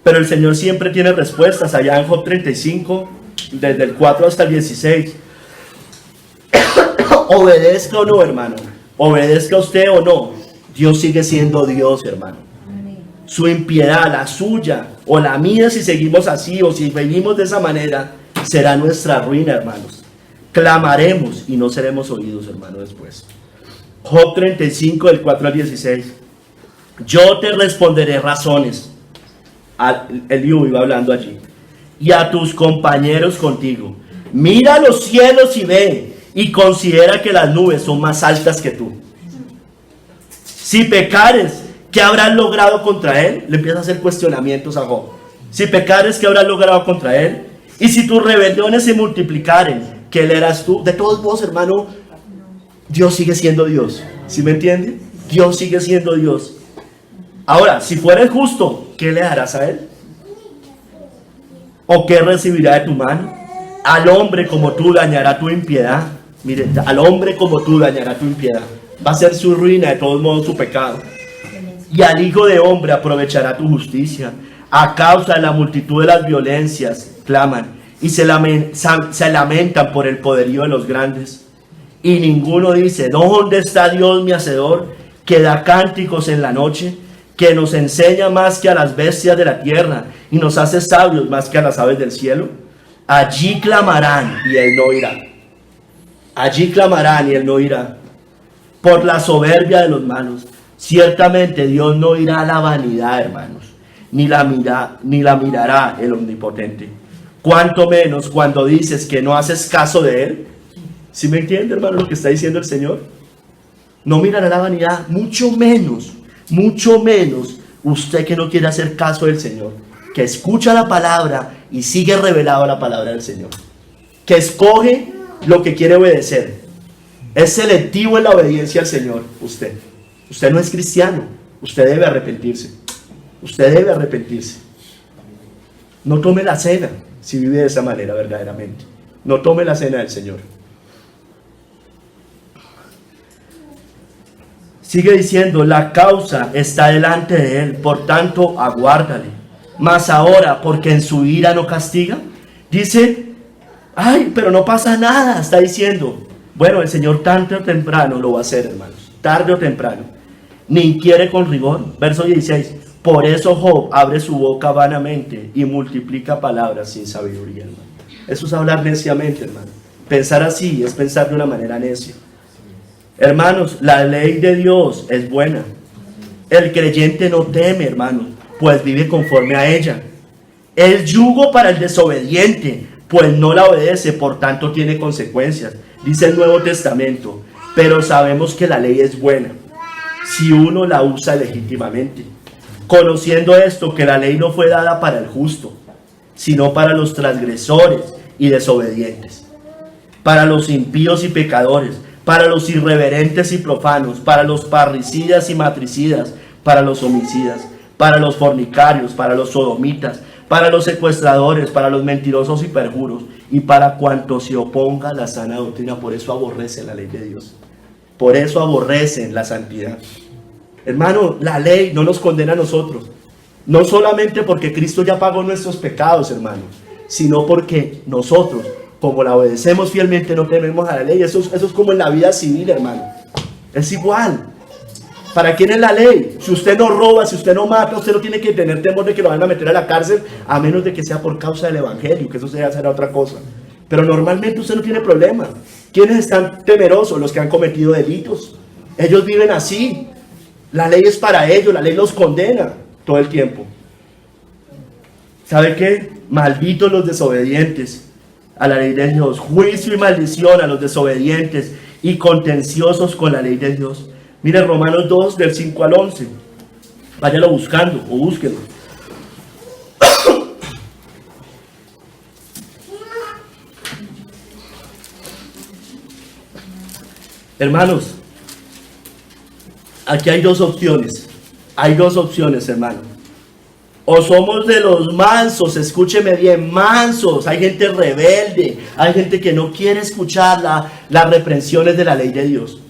Pero el Señor siempre tiene respuestas. Allá en Job 35, desde el 4 hasta el 16. Obedezca o no, hermano. Obedezca usted o no. Dios sigue siendo Dios, hermano. Su impiedad, la suya o la mía, si seguimos así o si vivimos de esa manera, será nuestra ruina, hermanos. Clamaremos y no seremos oídos, hermano, después. Job 35, del 4 al 16. Yo te responderé razones. Eliú iba hablando allí. Y a tus compañeros contigo. Mira los cielos y ve, y considera que las nubes son más altas que tú. Si pecares, ¿qué habrás logrado contra él? Le empieza a hacer cuestionamientos a Job. Si pecares, ¿qué habrás logrado contra él? Y si tus rebeliones se multiplicaren, ¿qué le harás tú? De todos modos, hermano, Dios sigue siendo Dios. ¿Sí me entiende? Dios sigue siendo Dios. Ahora, si fueres justo, ¿qué le harás a él? ¿O qué recibirá de tu mano? Al hombre como tú dañará tu impiedad. Mire, al hombre como tú dañará tu impiedad. Va a ser su ruina, de todos modos, su pecado. Y al hijo de hombre aprovechará tu justicia. A causa de la multitud de las violencias, claman y se lamentan por el poderío de los grandes. Y ninguno dice, ¿dónde está Dios mi hacedor, que da cánticos en la noche, que nos enseña más que a las bestias de la tierra y nos hace sabios más que a las aves del cielo? Allí clamarán y él no irá. Allí clamarán y él no irá. Por la soberbia de los malos. Ciertamente Dios no irá a la vanidad, hermanos, ni la mirará el omnipotente. Cuanto menos cuando dices que no haces caso de él. ¿Sí me entiende, hermano, lo que está diciendo el Señor? No mirará la vanidad, mucho menos usted que no quiere hacer caso del Señor, que escucha la palabra y sigue revelado la palabra del Señor, que escoge lo que quiere obedecer, es selectivo en la obediencia al Señor. Usted no es cristiano, usted debe arrepentirse, no tome la cena si vive de esa manera verdaderamente, no tome la cena del Señor. Sigue diciendo, la causa está delante de él, por tanto aguárdale. Mas ahora, porque en su ira no castiga, dice, ay, pero no pasa nada, está diciendo. Bueno, el Señor tarde o temprano lo va a hacer, hermanos, tarde o temprano. Ni inquiere con rigor. Verso 16, por eso Job abre su boca vanamente y multiplica palabras sin sabiduría, hermano. Eso es hablar neciamente, hermano. Pensar así es pensar de una manera necia. Hermanos, la ley de Dios es buena. El creyente no teme, hermanos, pues vive conforme a ella. El yugo para el desobediente, pues no la obedece, por tanto tiene consecuencias. Dice el Nuevo Testamento, pero sabemos que la ley es buena si uno la usa legítimamente. Conociendo esto, que la ley no fue dada para el justo, sino para los transgresores y desobedientes, para los impíos y pecadores, para los irreverentes y profanos, para los parricidas y matricidas, para los homicidas, para los fornicarios, para los sodomitas, para los secuestradores, para los mentirosos y perjuros, y para cuantos se oponga a la sana doctrina. Por eso aborrecen la ley de Dios, por eso aborrecen la santidad. Hermano, la ley no nos condena a nosotros, no solamente porque Cristo ya pagó nuestros pecados, hermano, sino porque nosotros, como la obedecemos fielmente, no tememos a la ley. Eso es como en la vida civil, hermano. Es igual. ¿Para quién es la ley? Si usted no roba, si usted no mata, usted no tiene que tener temor de que lo van a meter a la cárcel, a menos de que sea por causa del evangelio, que eso será otra cosa. Pero normalmente usted no tiene problema. ¿Quiénes están temerosos? Los que han cometido delitos. Ellos viven así. La ley es para ellos, la ley los condena todo el tiempo. ¿Sabe qué? Malditos los desobedientes a la ley de Dios. Juicio y maldición a los desobedientes y contenciosos con la ley de Dios. Mire Romanos 2 del 5 al 11. Váyalo buscando o búsquelo. Hermanos, aquí hay dos opciones. Hay dos opciones, hermano. O somos de los mansos, escúcheme bien, mansos. Hay gente rebelde, hay gente que no quiere escuchar las reprensiones de la ley de Dios.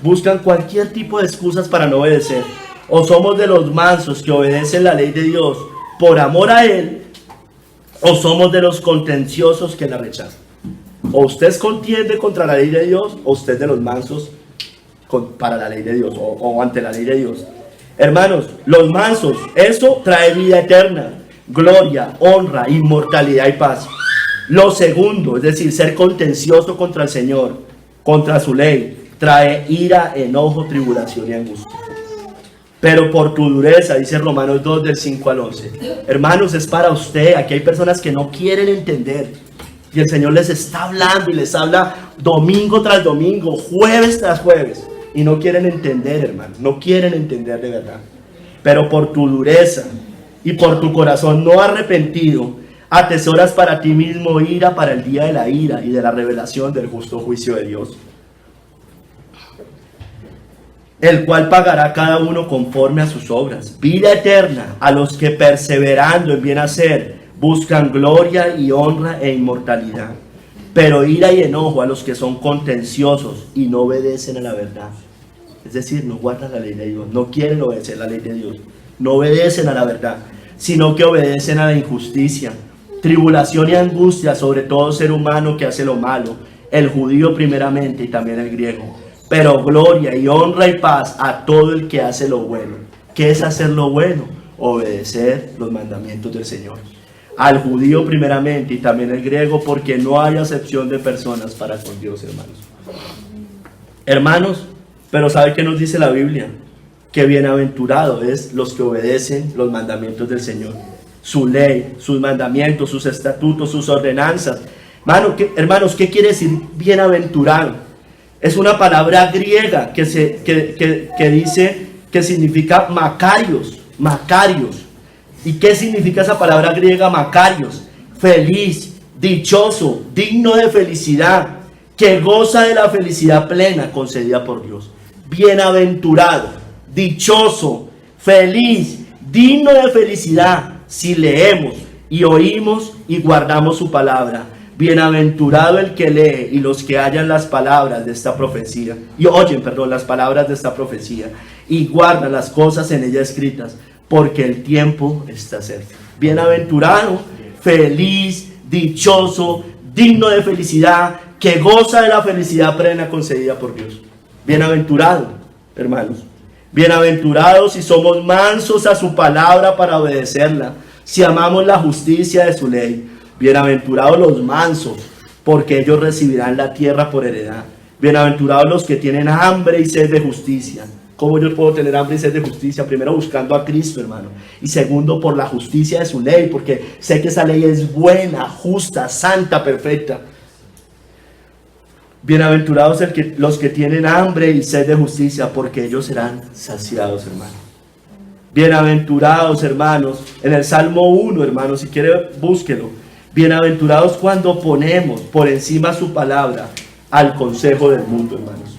Buscan cualquier tipo de excusas para no obedecer. O somos de los mansos que obedecen la ley de Dios por amor a Él, o somos de los contenciosos que la rechazan. O usted contiende contra la ley de Dios, o usted de los mansos para la ley de Dios, o ante la ley de Dios. Hermanos, los mansos, eso trae vida eterna, gloria, honra, inmortalidad y paz. Lo segundo, es decir, ser contencioso contra el Señor, contra su ley, trae ira, enojo, tribulación y angustia. Pero por tu dureza, dice Romanos 2 del 5 al 11. Hermanos, es para usted. Aquí hay personas que no quieren entender. Y el Señor les está hablando y les habla domingo tras domingo, jueves tras jueves. Y no quieren entender, hermano. No quieren entender de verdad. Pero por tu dureza y por tu corazón no arrepentido, atesoras para ti mismo ira para el día de la ira y de la revelación del justo juicio de Dios, el cual pagará cada uno conforme a sus obras. Vida eterna a los que perseverando en bien hacer buscan gloria y honra e inmortalidad. Pero ira y enojo a los que son contenciosos y no obedecen a la verdad. Es decir, no guardan la ley de Dios, no quieren obedecer la ley de Dios, no obedecen a la verdad, sino que obedecen a la injusticia. Tribulación y angustia sobre todo ser humano que hace lo malo, el judío primeramente y también el griego. Pero gloria y honra y paz a todo el que hace lo bueno. ¿Qué es hacer lo bueno? Obedecer los mandamientos del Señor. Al judío primeramente y también al griego, porque no hay acepción de personas para con Dios, hermanos. Hermanos, pero ¿sabe qué nos dice la Biblia? Que bienaventurados es los que obedecen los mandamientos del Señor. Su ley, sus mandamientos, sus estatutos, sus ordenanzas. Hermanos, ¿qué quiere decir bienaventurado? Es una palabra griega que dice que significa Macarios. Macarios. ¿Y qué significa esa palabra griega Macarios? Feliz, dichoso, digno de felicidad, que goza de la felicidad plena concedida por Dios. Bienaventurado, dichoso, feliz, digno de felicidad, si leemos y oímos y guardamos su palabra. Bienaventurado el que lee y los que hallan las palabras de esta profecía, las palabras de esta profecía, y guardan las cosas en ella escritas, porque el tiempo está cerca. Bienaventurado, feliz, dichoso, digno de felicidad, que goza de la felicidad plena concedida por Dios. Bienaventurado, hermanos. Bienaventurados si somos mansos a su palabra para obedecerla, si amamos la justicia de su ley. Bienaventurados los mansos, porque ellos recibirán la tierra por heredad. Bienaventurados los que tienen hambre y sed de justicia. ¿Cómo yo puedo tener hambre y sed de justicia? Primero, buscando a Cristo, hermano. Y segundo, por la justicia de su ley, porque sé que esa ley es buena, justa, santa, perfecta. Bienaventurados los que tienen hambre y sed de justicia, porque ellos serán saciados, hermano. Bienaventurados, hermanos. En el Salmo 1, hermanos, si quiere, búsquelo. Bienaventurados cuando ponemos por encima su palabra al consejo del mundo, hermanos.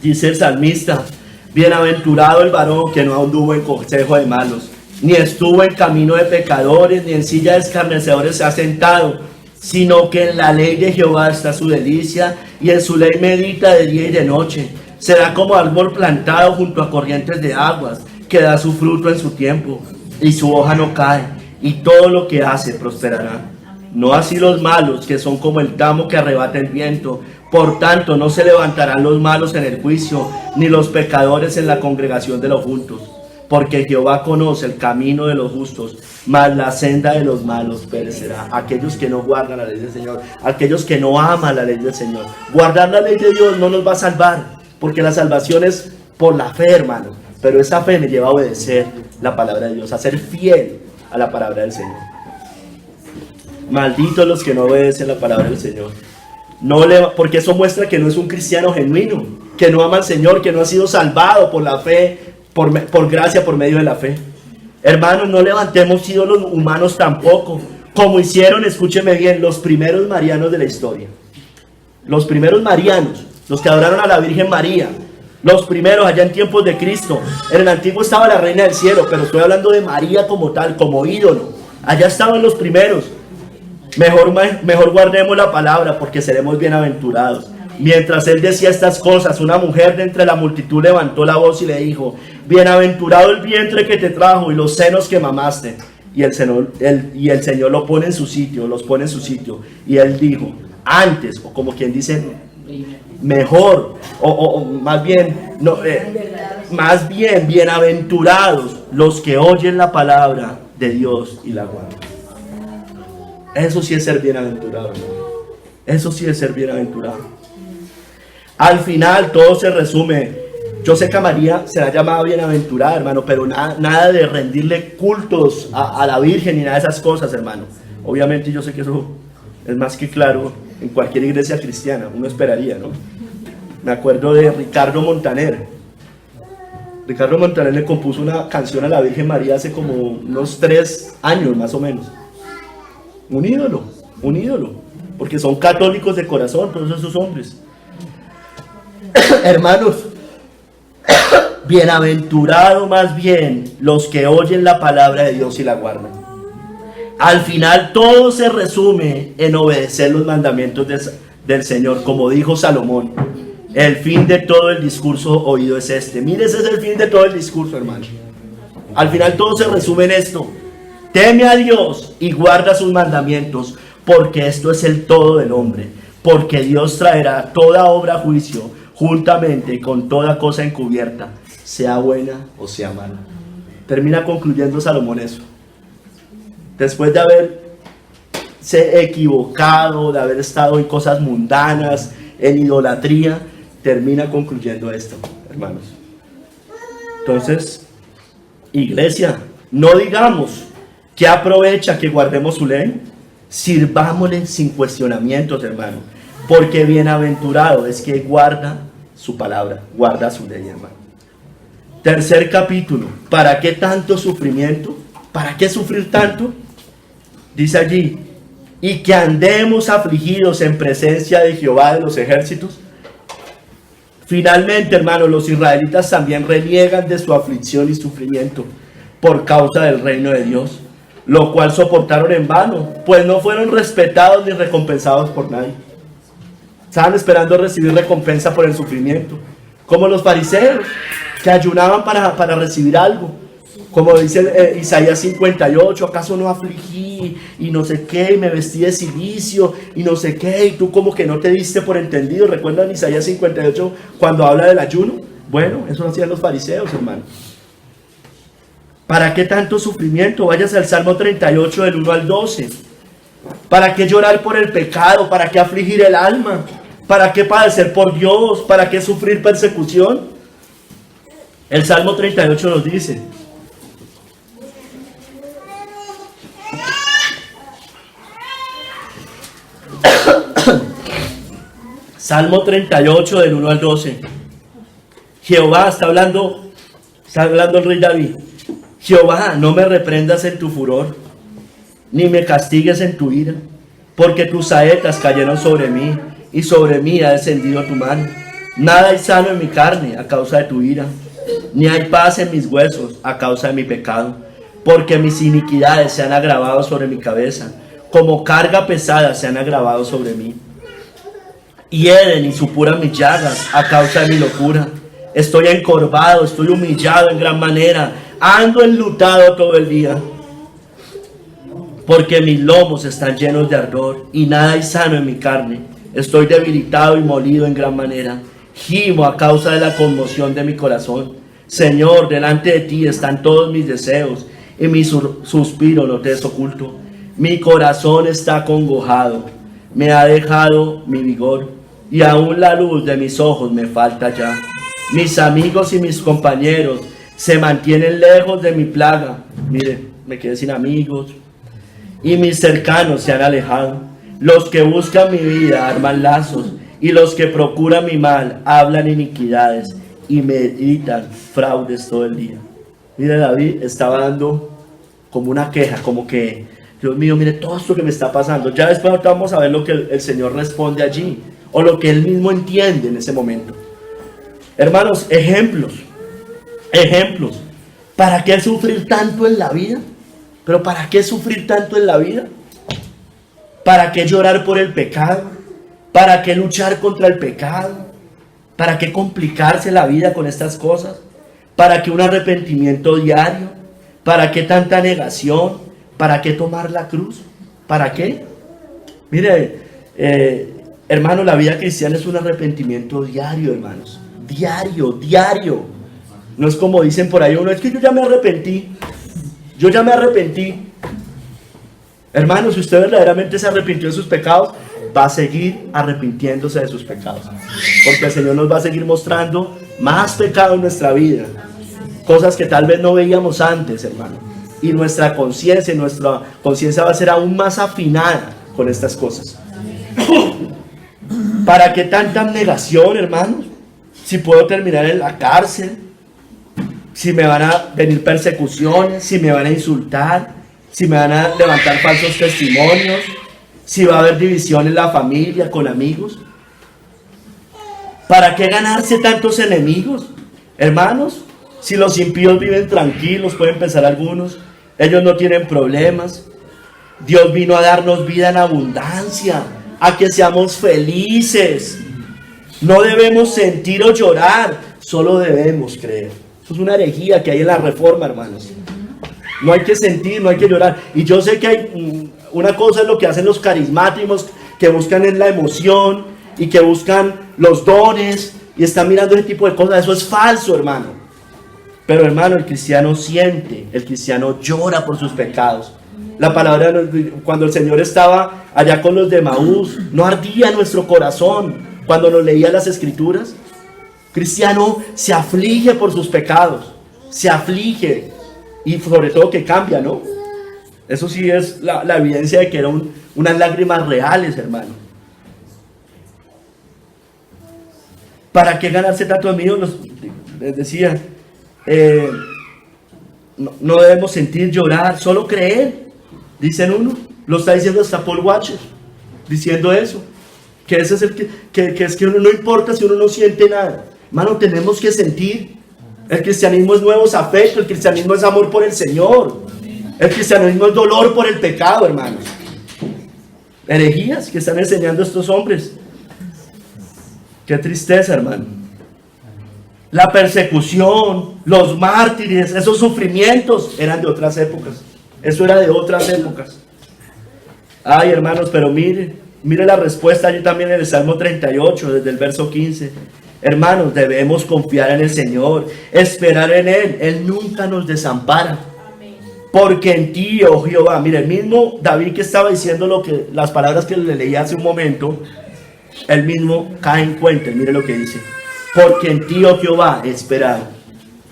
Dice el salmista: bienaventurado el varón que no anduvo en consejo de malos, ni estuvo en camino de pecadores, ni en silla de escarnecedores se ha sentado, sino que en la ley de Jehová está su delicia, y en su ley medita de día y de noche. Será como árbol plantado junto a corrientes de aguas, que da su fruto en su tiempo, y su hoja no cae, y todo lo que hace prosperará. No así los malos, que son como el tamo que arrebata el viento. Por tanto, no se levantarán los malos en el juicio, ni los pecadores en la congregación de los justos. Porque Jehová conoce el camino de los justos, mas la senda de los malos perecerá. Aquellos que no guardan la ley del Señor, aquellos que no aman la ley del Señor. Guardar la ley de Dios no nos va a salvar. porque la salvación es por la fe, hermano, pero esa fe me lleva a obedecer la palabra de Dios, a ser fiel a la palabra del Señor. Malditos los que no obedecen la palabra del Señor. Porque eso muestra que no es un cristiano genuino, que no ama al Señor, que no ha sido salvado por la fe, por gracia, por medio de la fe. Hermanos, no levantemos ídolos humanos tampoco, como hicieron, escúcheme bien, los primeros marianos de la historia. Los primeros marianos, los que adoraron a la Virgen María, los primeros allá en tiempos de Cristo. En el antiguo estaba la Reina del Cielo, pero estoy hablando de María como tal, como ídolo. Allá estaban los primeros. Mejor guardemos la palabra, porque seremos bienaventurados. Mientras él decía estas cosas, una mujer de entre la multitud levantó la voz y le dijo: bienaventurado el vientre que te trajo y los senos que mamaste. Y el Señor lo pone en su sitio, los pone en su sitio. Y él dijo: antes, o como quien dice, mejor, más bien, no, más bien, bienaventurados los que oyen la palabra de Dios y la guardan. Eso sí es ser bienaventurado, hermano. Eso sí es ser bienaventurado. Al final todo se resume. Yo sé que a María será llamada bienaventurada, hermano, pero nada de rendirle cultos a la Virgen ni nada de esas cosas, hermano. Obviamente yo sé que eso es más que claro en cualquier iglesia cristiana, uno esperaría, ¿no? Me acuerdo de Ricardo Montaner. Ricardo Montaner le compuso una canción a la Virgen María hace como unos 3 años más o menos. Un ídolo, porque son católicos de corazón todos esos hombres. Hermanos, bienaventurados más bien los que oyen la palabra de Dios y la guardan. Al final todo se resume en obedecer los mandamientos del Señor, como dijo Salomón. El fin de todo el discurso oído es este. Mire, ese es el fin de todo el discurso, hermano. Al final todo se resume en esto: teme a Dios y guarda sus mandamientos, porque esto es el todo del hombre. Porque Dios traerá toda obra a juicio, juntamente con toda cosa encubierta, sea buena o sea mala. Termina concluyendo Salomón eso. Después de haberse equivocado, de haber estado en cosas mundanas, en idolatría, termina concluyendo esto, hermanos. Entonces, iglesia, no digamos: ¿qué aprovecha que guardemos su ley? Sirvámosle sin cuestionamientos, hermano, porque bienaventurado es que guarda su palabra, guarda su ley, hermano. Tercer capítulo: ¿para qué tanto sufrimiento? ¿Para qué sufrir tanto? Dice allí: y que andemos afligidos en presencia de Jehová de los ejércitos. Finalmente, hermano, los israelitas también reniegan de su aflicción y sufrimiento por causa del reino de Dios, lo cual soportaron en vano, pues no fueron respetados ni recompensados por nadie. Estaban esperando recibir recompensa por el sufrimiento, como los fariseos, que ayunaban para recibir algo. Como dice Isaías 58, ¿acaso no afligí y no sé qué, y me vestí de cilicio y no sé qué, y tú como que no te diste por entendido? ¿Recuerdan Isaías 58 cuando habla del ayuno? Bueno, eso lo hacían los fariseos, hermano. ¿Para qué tanto sufrimiento? Váyase al Salmo 38 del 1 al 12. ¿Para qué llorar por el pecado? ¿Para qué afligir el alma? ¿Para qué padecer por Dios? ¿Para qué sufrir persecución? El Salmo 38 nos dice: Salmo 38 del 1 al 12. Jehová, está hablando el rey David: Jehová, no me reprendas en tu furor, ni me castigues en tu ira, porque tus saetas cayeron sobre mí, y sobre mí ha descendido tu mano. Nada hay sano en mi carne a causa de tu ira, ni hay paz en mis huesos a causa de mi pecado, porque mis iniquidades se han agravado sobre mi cabeza, como carga pesada se han agravado sobre mí. Hieren y supuran mis llagas a causa de mi locura. Estoy encorvado, estoy humillado en gran manera, ando enlutado todo el día, porque mis lomos están llenos de ardor, y nada hay sano en mi carne. Estoy debilitado y molido en gran manera, gimo a causa de la conmoción de mi corazón. Señor, delante de ti están todos mis deseos, y mi suspiro no te es oculto. Mi corazón está acongojado, me ha dejado mi vigor, y aún la luz de mis ojos me falta ya. Mis amigos y mis compañeros se mantienen lejos de mi plaga. Mire, me quedé sin amigos. Y mis cercanos se han alejado. Los que buscan mi vida arman lazos, y los que procuran mi mal hablan iniquidades y meditan fraudes todo el día. Mire, David estaba dando como una queja, como que, Dios mío, mire todo esto que me está pasando. Ya después vamos a ver lo que el Señor responde allí, o lo que él mismo entiende en ese momento. Hermanos, ejemplos. ¿Para qué sufrir tanto en la vida? ¿Pero para qué sufrir tanto en la vida? ¿Para qué llorar por el pecado? ¿Para qué luchar contra el pecado? ¿Para qué complicarse la vida con estas cosas? ¿Para qué un arrepentimiento diario? ¿Para qué tanta negación? ¿Para qué tomar la cruz? ¿Para qué? Mire, hermano, la vida cristiana es un arrepentimiento diario, hermanos. Diario. No es como dicen por ahí uno, es que yo ya me arrepentí. Hermano, si usted verdaderamente se arrepintió de sus pecados, va a seguir arrepintiéndose de sus pecados. Porque el Señor nos va a seguir mostrando más pecado en nuestra vida. Cosas que tal vez no veíamos antes, hermano. Y nuestra conciencia va a ser aún más afinada con estas cosas. ¿Para qué tanta negación, hermanos? Si puedo terminar en la cárcel, si me van a venir persecuciones, si me van a insultar, si me van a levantar falsos testimonios, si va a haber división en la familia, con amigos. ¿Para qué ganarse tantos enemigos? Hermanos, si los impíos viven tranquilos, pueden pensar algunos, ellos no tienen problemas. Dios vino a darnos vida en abundancia, a que seamos felices. No debemos sentir o llorar, solo debemos creer. Eso es una herejía que hay en la Reforma, hermanos. No hay que sentir, no hay que llorar. Y yo sé que hay una cosa es lo que hacen los carismáticos, que buscan en la emoción y que buscan los dones y están mirando ese tipo de cosas. Eso es falso, hermano. Pero, hermano, el cristiano siente, el cristiano llora por sus pecados. La palabra, cuando el Señor estaba allá con los de Maús, no ardía nuestro corazón cuando nos leía las Escrituras. Cristiano se aflige por sus pecados, se aflige y sobre todo que cambia, ¿no? Eso sí es la evidencia de que eran unas lágrimas reales, hermano. ¿Para qué ganarse tanto amigos? Les decía, no debemos sentir, llorar, solo creer, dicen uno. Lo está diciendo hasta Paul Washer, diciendo eso. Que ese es que es que uno no importa si uno no siente nada. Hermano, tenemos que sentir. El cristianismo es nuevos afectos, el cristianismo es amor por el Señor. El cristianismo es dolor por el pecado, hermanos. Herejías que están enseñando estos hombres. Qué tristeza, hermano. La persecución, los mártires, esos sufrimientos eran de otras épocas. Eso era de otras épocas. Ay, hermanos, pero mire la respuesta allí también en el Salmo 38, desde el verso 15. Hermanos, debemos confiar en el Señor, esperar en Él. Él nunca nos desampara. Porque en ti, oh Jehová, mire, el mismo David que estaba diciendo las palabras que le leí hace un momento, él mismo cae en cuenta. Mire lo que dice: porque en ti, oh Jehová, he esperado.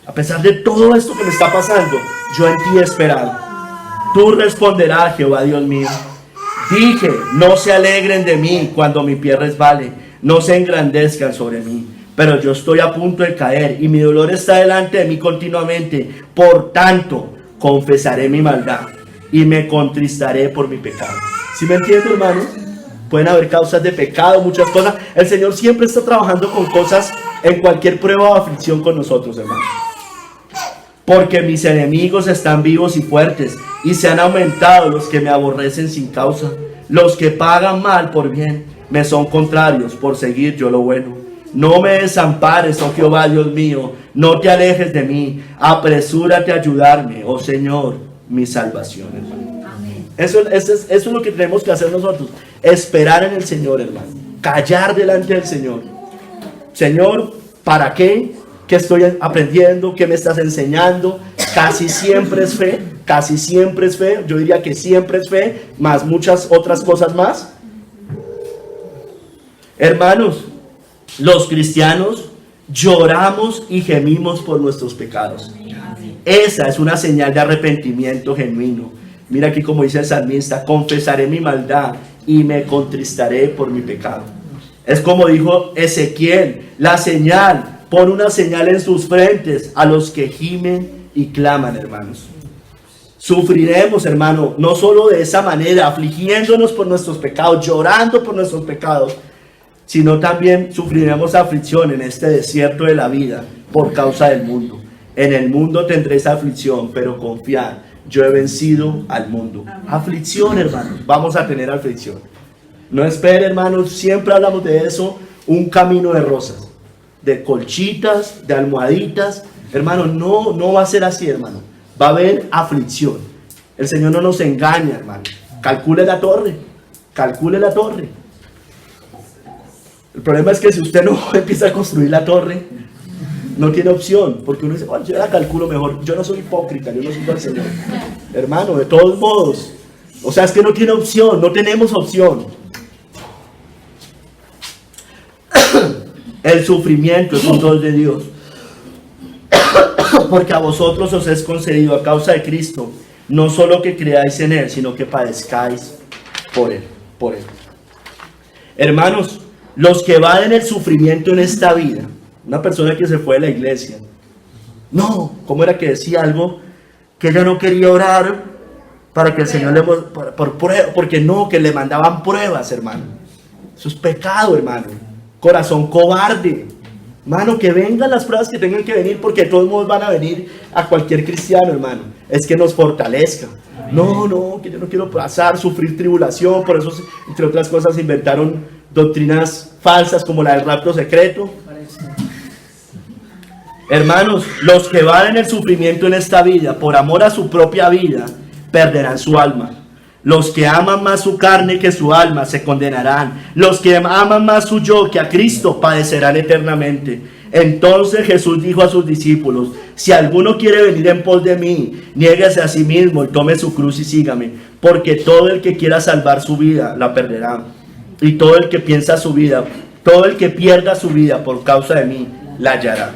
A pesar de todo esto que me está pasando, yo en ti he esperado. Tú responderás, Jehová Dios mío. Dije, no se alegren de mí cuando mi pie resbale, no se engrandezcan sobre mí. Pero yo estoy a punto de caer y mi dolor está delante de mí continuamente. Por tanto, confesaré mi maldad y me contristaré por mi pecado. ¿Sí me entiende, hermano? Pueden haber causas de pecado, muchas cosas. El Señor siempre está trabajando con cosas en cualquier prueba o aflicción con nosotros, hermano. Porque mis enemigos están vivos y fuertes, y se han aumentado los que me aborrecen sin causa. Los que pagan mal por bien me son contrarios por seguir yo lo bueno. No me desampares, oh Jehová Dios mío, no te alejes de mí. Apresúrate a ayudarme, oh Señor, mi salvación, hermano. Eso es lo que tenemos que hacer nosotros. Esperar en el Señor, hermano. Callar delante del Señor. Señor, ¿para qué? ¿Qué estoy aprendiendo? ¿Qué me estás enseñando? Casi siempre es fe. Casi siempre es fe. Yo diría que siempre es fe, más muchas otras cosas más. Hermanos, Los cristianos lloramos y gemimos por nuestros pecados. Esa es una señal de arrepentimiento genuino. Mira aquí como dice el salmista: confesaré mi maldad y me contristaré por mi pecado. Es como dijo Ezequiel, la señal, pon una señal en sus frentes a los que gimen y claman, hermanos. Sufriremos, hermano, no solo de esa manera, afligiéndonos por nuestros pecados, llorando por nuestros pecados, sino también sufriremos aflicción en este desierto de la vida por causa del mundo. En el mundo tendréis aflicción, pero confiad, yo he vencido al mundo. Aflicción, hermanos, vamos a tener aflicción. No espere, hermanos, siempre hablamos de eso, un camino de rosas, de colchitas, de almohaditas. Hermano, no va a ser así, hermano. Va a haber aflicción. El Señor no nos engaña, hermano. Calcule la torre. Calcule la torre. El problema es que si usted no empieza a construir la torre, no tiene opción. Porque uno dice, bueno, yo la calculo mejor. Yo no soy hipócrita, yo no soy al Señor. Hermano, de todos modos. O sea, es que no tiene opción. No tenemos opción. El sufrimiento es un don de Dios. Porque a vosotros os es concedido a causa de Cristo, no solo que creáis en Él, sino que padezcáis por Él. Hermanos, los que evaden el sufrimiento en esta vida, una persona que se fue de la iglesia, no, ¿cómo era que decía algo? Que ella no quería orar para que el Señor le... porque no, que le mandaban pruebas, hermano. Eso es pecado, hermano. Corazón cobarde. Hermano, que vengan las pruebas que tengan que venir, porque de todos modos van a venir a cualquier cristiano, hermano. Es que nos fortalezca. No, que yo no quiero pasar, sufrir tribulación. Por eso, entre otras cosas, inventaron doctrinas falsas como la del rapto secreto. Hermanos, los que van en el sufrimiento en esta vida, por amor a su propia vida, perderán su alma. Los que aman más su carne que su alma se condenarán. Los que aman más su yo que a Cristo padecerán eternamente. Entonces Jesús dijo a sus discípulos: si alguno quiere venir en pos de mí, niéguese a sí mismo y tome su cruz y sígame. Porque todo el que quiera salvar su vida la perderá. Y todo el que pierda su vida por causa de mí la hallará.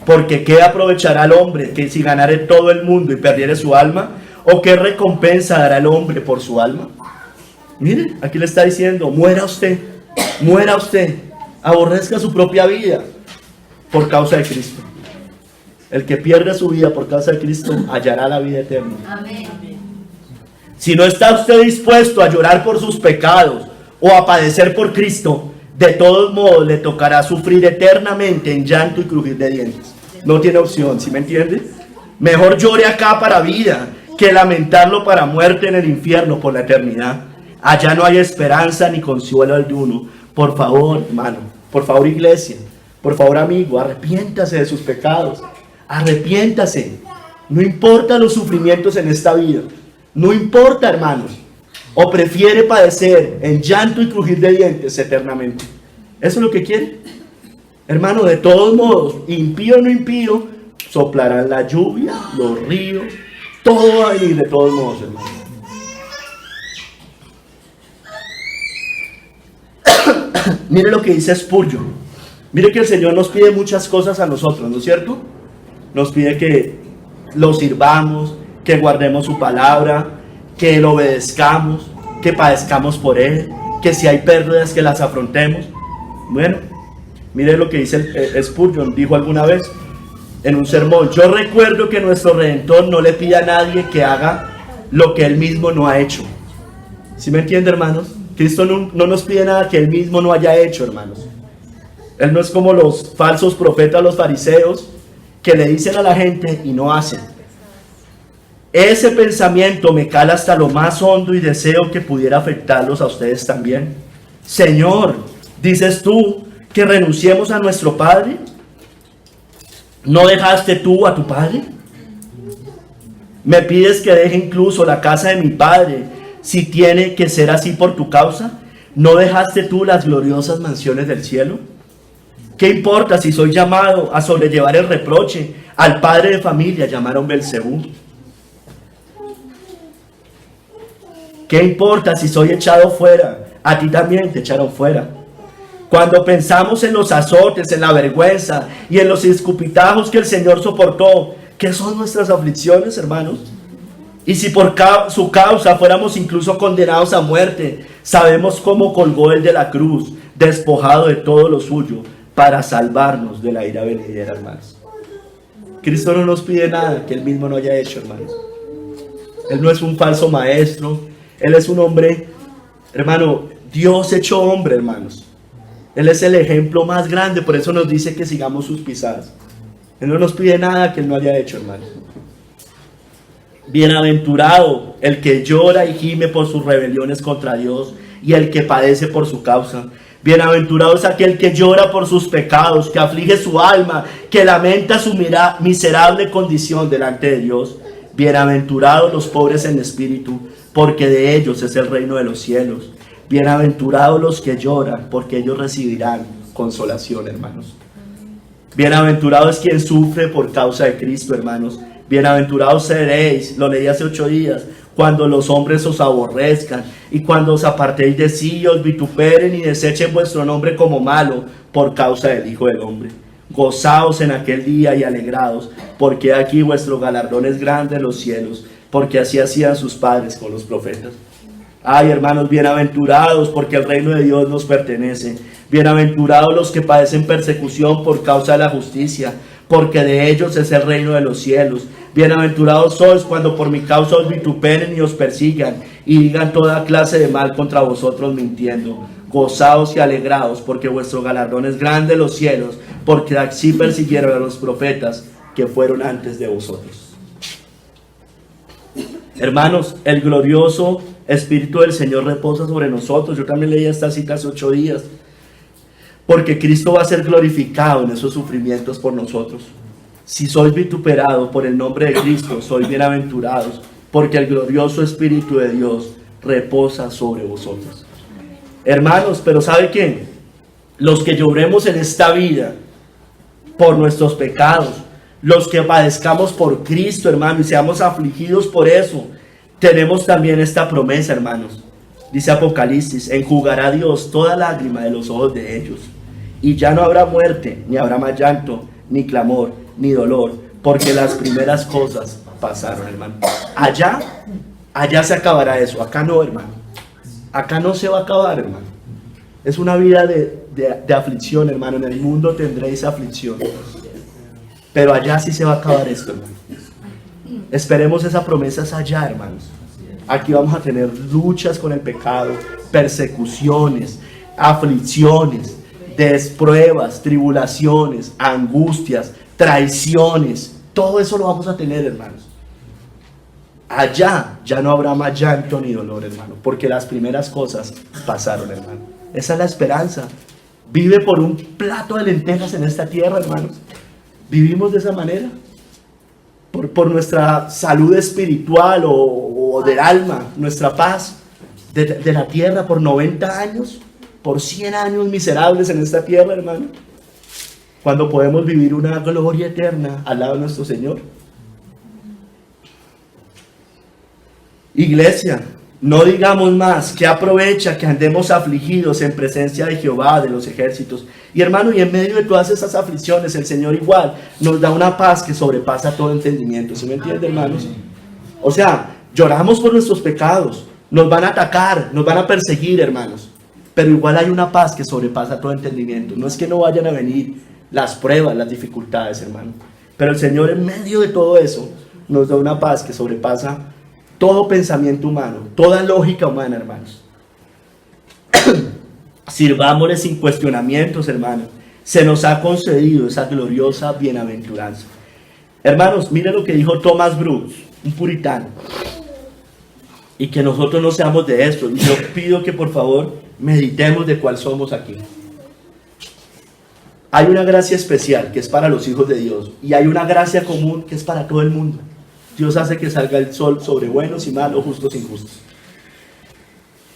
Porque ¿qué aprovechará el hombre que si ganare todo el mundo y perdiere su alma? ¿O qué recompensa dará el hombre por su alma? Mire, aquí le está diciendo: muera usted, aborrezca su propia vida por causa de Cristo. El que pierde su vida por causa de Cristo hallará la vida eterna. Amén. Si no está usted dispuesto a llorar por sus pecados o a padecer por Cristo, de todos modos le tocará sufrir eternamente en llanto y crujir de dientes. No tiene opción, ¿sí me entiende? Mejor llore acá para vida que lamentarlo para muerte en el infierno por la eternidad. Allá no hay esperanza ni consuelo alguno. Por favor, hermano, por favor, iglesia, por favor, amigo, arrepiéntase de sus pecados. Arrepiéntase. No importa los sufrimientos en esta vida. No importa, hermanos. O prefiere padecer en llanto y crujir de dientes eternamente. ¿Eso es lo que quiere? Hermano, de todos modos, impío o no impío, soplarán la lluvia, los ríos. Todo va a venir de todos modos, hermano. Mire lo que dice Spurgeon. Mire que el Señor nos pide muchas cosas a nosotros, ¿no es cierto? Nos pide que lo sirvamos, que guardemos su palabra, que lo obedezcamos, que padezcamos por Él, que si hay pérdidas que las afrontemos. Bueno, mire lo que dice Spurgeon, dijo alguna vez en un sermón: yo recuerdo que nuestro Redentor no le pide a nadie que haga lo que Él mismo no ha hecho. ¿Sí me entiende, hermanos? Cristo no nos pide nada que Él mismo no haya hecho, hermanos. Él no es como los falsos profetas, los fariseos, que le dicen a la gente y no hacen. Ese pensamiento me cala hasta lo más hondo y deseo que pudiera afectarlos a ustedes también. Señor, ¿dices tú que renunciemos a nuestro Padre? ¿No dejaste tú a tu Padre? ¿Me pides que deje incluso la casa de mi Padre si tiene que ser así por tu causa? ¿No dejaste tú las gloriosas mansiones del cielo? ¿Qué importa si soy llamado a sobrellevar el reproche? Al padre de familia llamaron Belcebú. ¿Qué importa si soy echado fuera? A ti también te echaron fuera. Cuando pensamos en los azotes, en la vergüenza y en los escupitajos que el Señor soportó, ¿qué son nuestras aflicciones, hermanos? Y si por su causa fuéramos incluso condenados a muerte, sabemos cómo colgó Él de la cruz, despojado de todo lo suyo, para salvarnos de la ira venidera, hermanos. Cristo no nos pide nada que Él mismo no haya hecho, hermanos. Él no es un falso maestro, Él es un hombre, hermano, Dios hecho hombre, hermanos. Él es el ejemplo más grande, por eso nos dice que sigamos sus pisadas. Él no nos pide nada que Él no haya hecho, hermanos. Bienaventurado el que llora y gime por sus rebeliones contra Dios y el que padece por su causa. Bienaventurado es aquel que llora por sus pecados, que aflige su alma, que lamenta su miserable condición delante de Dios. Bienaventurados los pobres en espíritu, porque de ellos es el reino de los cielos. Bienaventurados los que lloran, porque ellos recibirán consolación, hermanos. Bienaventurado es quien sufre por causa de Cristo, hermanos. Bienaventurados seréis, lo leí hace 8 días, cuando los hombres os aborrezcan y cuando os apartéis de sí, os vituperen y desechen vuestro nombre como malo por causa del Hijo del Hombre. Gozaos en aquel día y alegraos, porque aquí vuestro galardón es grande en los cielos, porque así hacían sus padres con los profetas. Ay, hermanos, bienaventurados, porque el reino de Dios nos pertenece. Bienaventurados los que padecen persecución por causa de la justicia, porque de ellos es el reino de los cielos. Bienaventurados sois cuando por mi causa os vituperen y os persigan y digan toda clase de mal contra vosotros mintiendo. Gozaos y alegraos, porque vuestro galardón es grande en los cielos, porque así persiguieron a los profetas que fueron antes de vosotros. Hermanos, el glorioso Espíritu del Señor reposa sobre nosotros. Yo también leí esta cita hace 8 días. Porque Cristo va a ser glorificado en esos sufrimientos por nosotros. Si sois vituperados por el nombre de Cristo, sois bienaventurados, porque el glorioso Espíritu de Dios reposa sobre vosotros. Hermanos, pero ¿sabe quién? Los que lloremos en esta vida por nuestros pecados, los que padezcamos por Cristo, hermano, y seamos afligidos por eso, tenemos también esta promesa, hermanos. Dice Apocalipsis: enjugará Dios toda lágrima de los ojos de ellos, y ya no habrá muerte, ni habrá más llanto, ni clamor, ni dolor, porque las primeras cosas pasaron, hermano. Allá se acabará eso, acá no, hermano. Acá no se va a acabar, hermano. Es una vida de aflicción, hermano. En el mundo tendréis aflicción, pero allá sí se va a acabar esto, hermano. Esperemos esa promesa es allá, hermanos. Aquí vamos a tener luchas con el pecado, persecuciones, aflicciones, pruebas, tribulaciones, angustias, traiciones. Todo eso lo vamos a tener, hermanos. Allá ya no habrá más llanto ni dolor, hermano, porque las primeras cosas pasaron, hermano. Esa es la esperanza. Vive por un plato de lentejas en esta tierra, hermanos. Vivimos de esa manera. Por nuestra salud espiritual o del alma, nuestra paz de la tierra, por 90 años, por 100 años miserables en esta tierra, hermano, cuando podemos vivir una gloria eterna al lado de nuestro Señor. Iglesia, no digamos más, que aprovecha que andemos afligidos en presencia de Jehová de los ejércitos. Y hermano, y en medio de todas esas aflicciones, el Señor igual nos da una paz que sobrepasa todo entendimiento. ¿Sí me entiende, hermanos? O sea, lloramos por nuestros pecados, nos van a atacar, nos van a perseguir, hermanos, pero igual hay una paz que sobrepasa todo entendimiento. No es que no vayan a venir las pruebas, las dificultades, hermano, pero el Señor en medio de todo eso nos da una paz que sobrepasa todo pensamiento humano, toda lógica humana, hermanos. Sirvámosle sin cuestionamientos, hermanos. Se nos ha concedido esa gloriosa bienaventuranza. Hermanos, miren lo que dijo Thomas Brooks, un puritano. Y que nosotros no seamos de esto. Y yo pido que por favor meditemos de cuál somos aquí. Hay una gracia especial que es para los hijos de Dios. Y hay una gracia común que es para todo el mundo. Dios hace que salga el sol sobre buenos y malos, justos e injustos.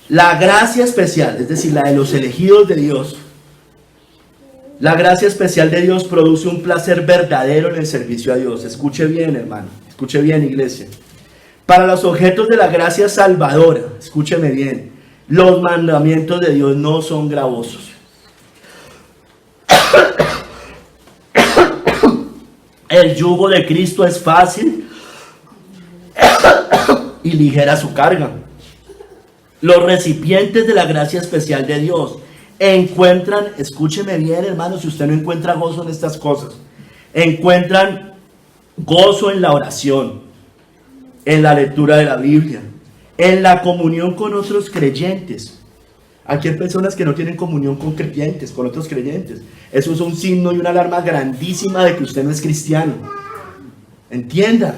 La gracia especial, es decir, la de los elegidos de Dios, la gracia especial de Dios produce un placer verdadero en el servicio a Dios. Escuche bien, hermano, escuche bien, iglesia. Para los objetos de la gracia salvadora, escúcheme bien, los mandamientos de Dios no son gravosos. El yugo de Cristo es fácil y ligera su carga. Los recipientes de la gracia especial de Dios encuentran, escúcheme bien hermano, si usted no encuentra gozo en estas cosas, encuentran gozo en la oración, en la lectura de la Biblia, en la comunión con otros creyentes. Aquí hay personas que no tienen comunión con creyentes, con otros creyentes. Eso es un signo y una alarma grandísima de que usted no es cristiano. Entienda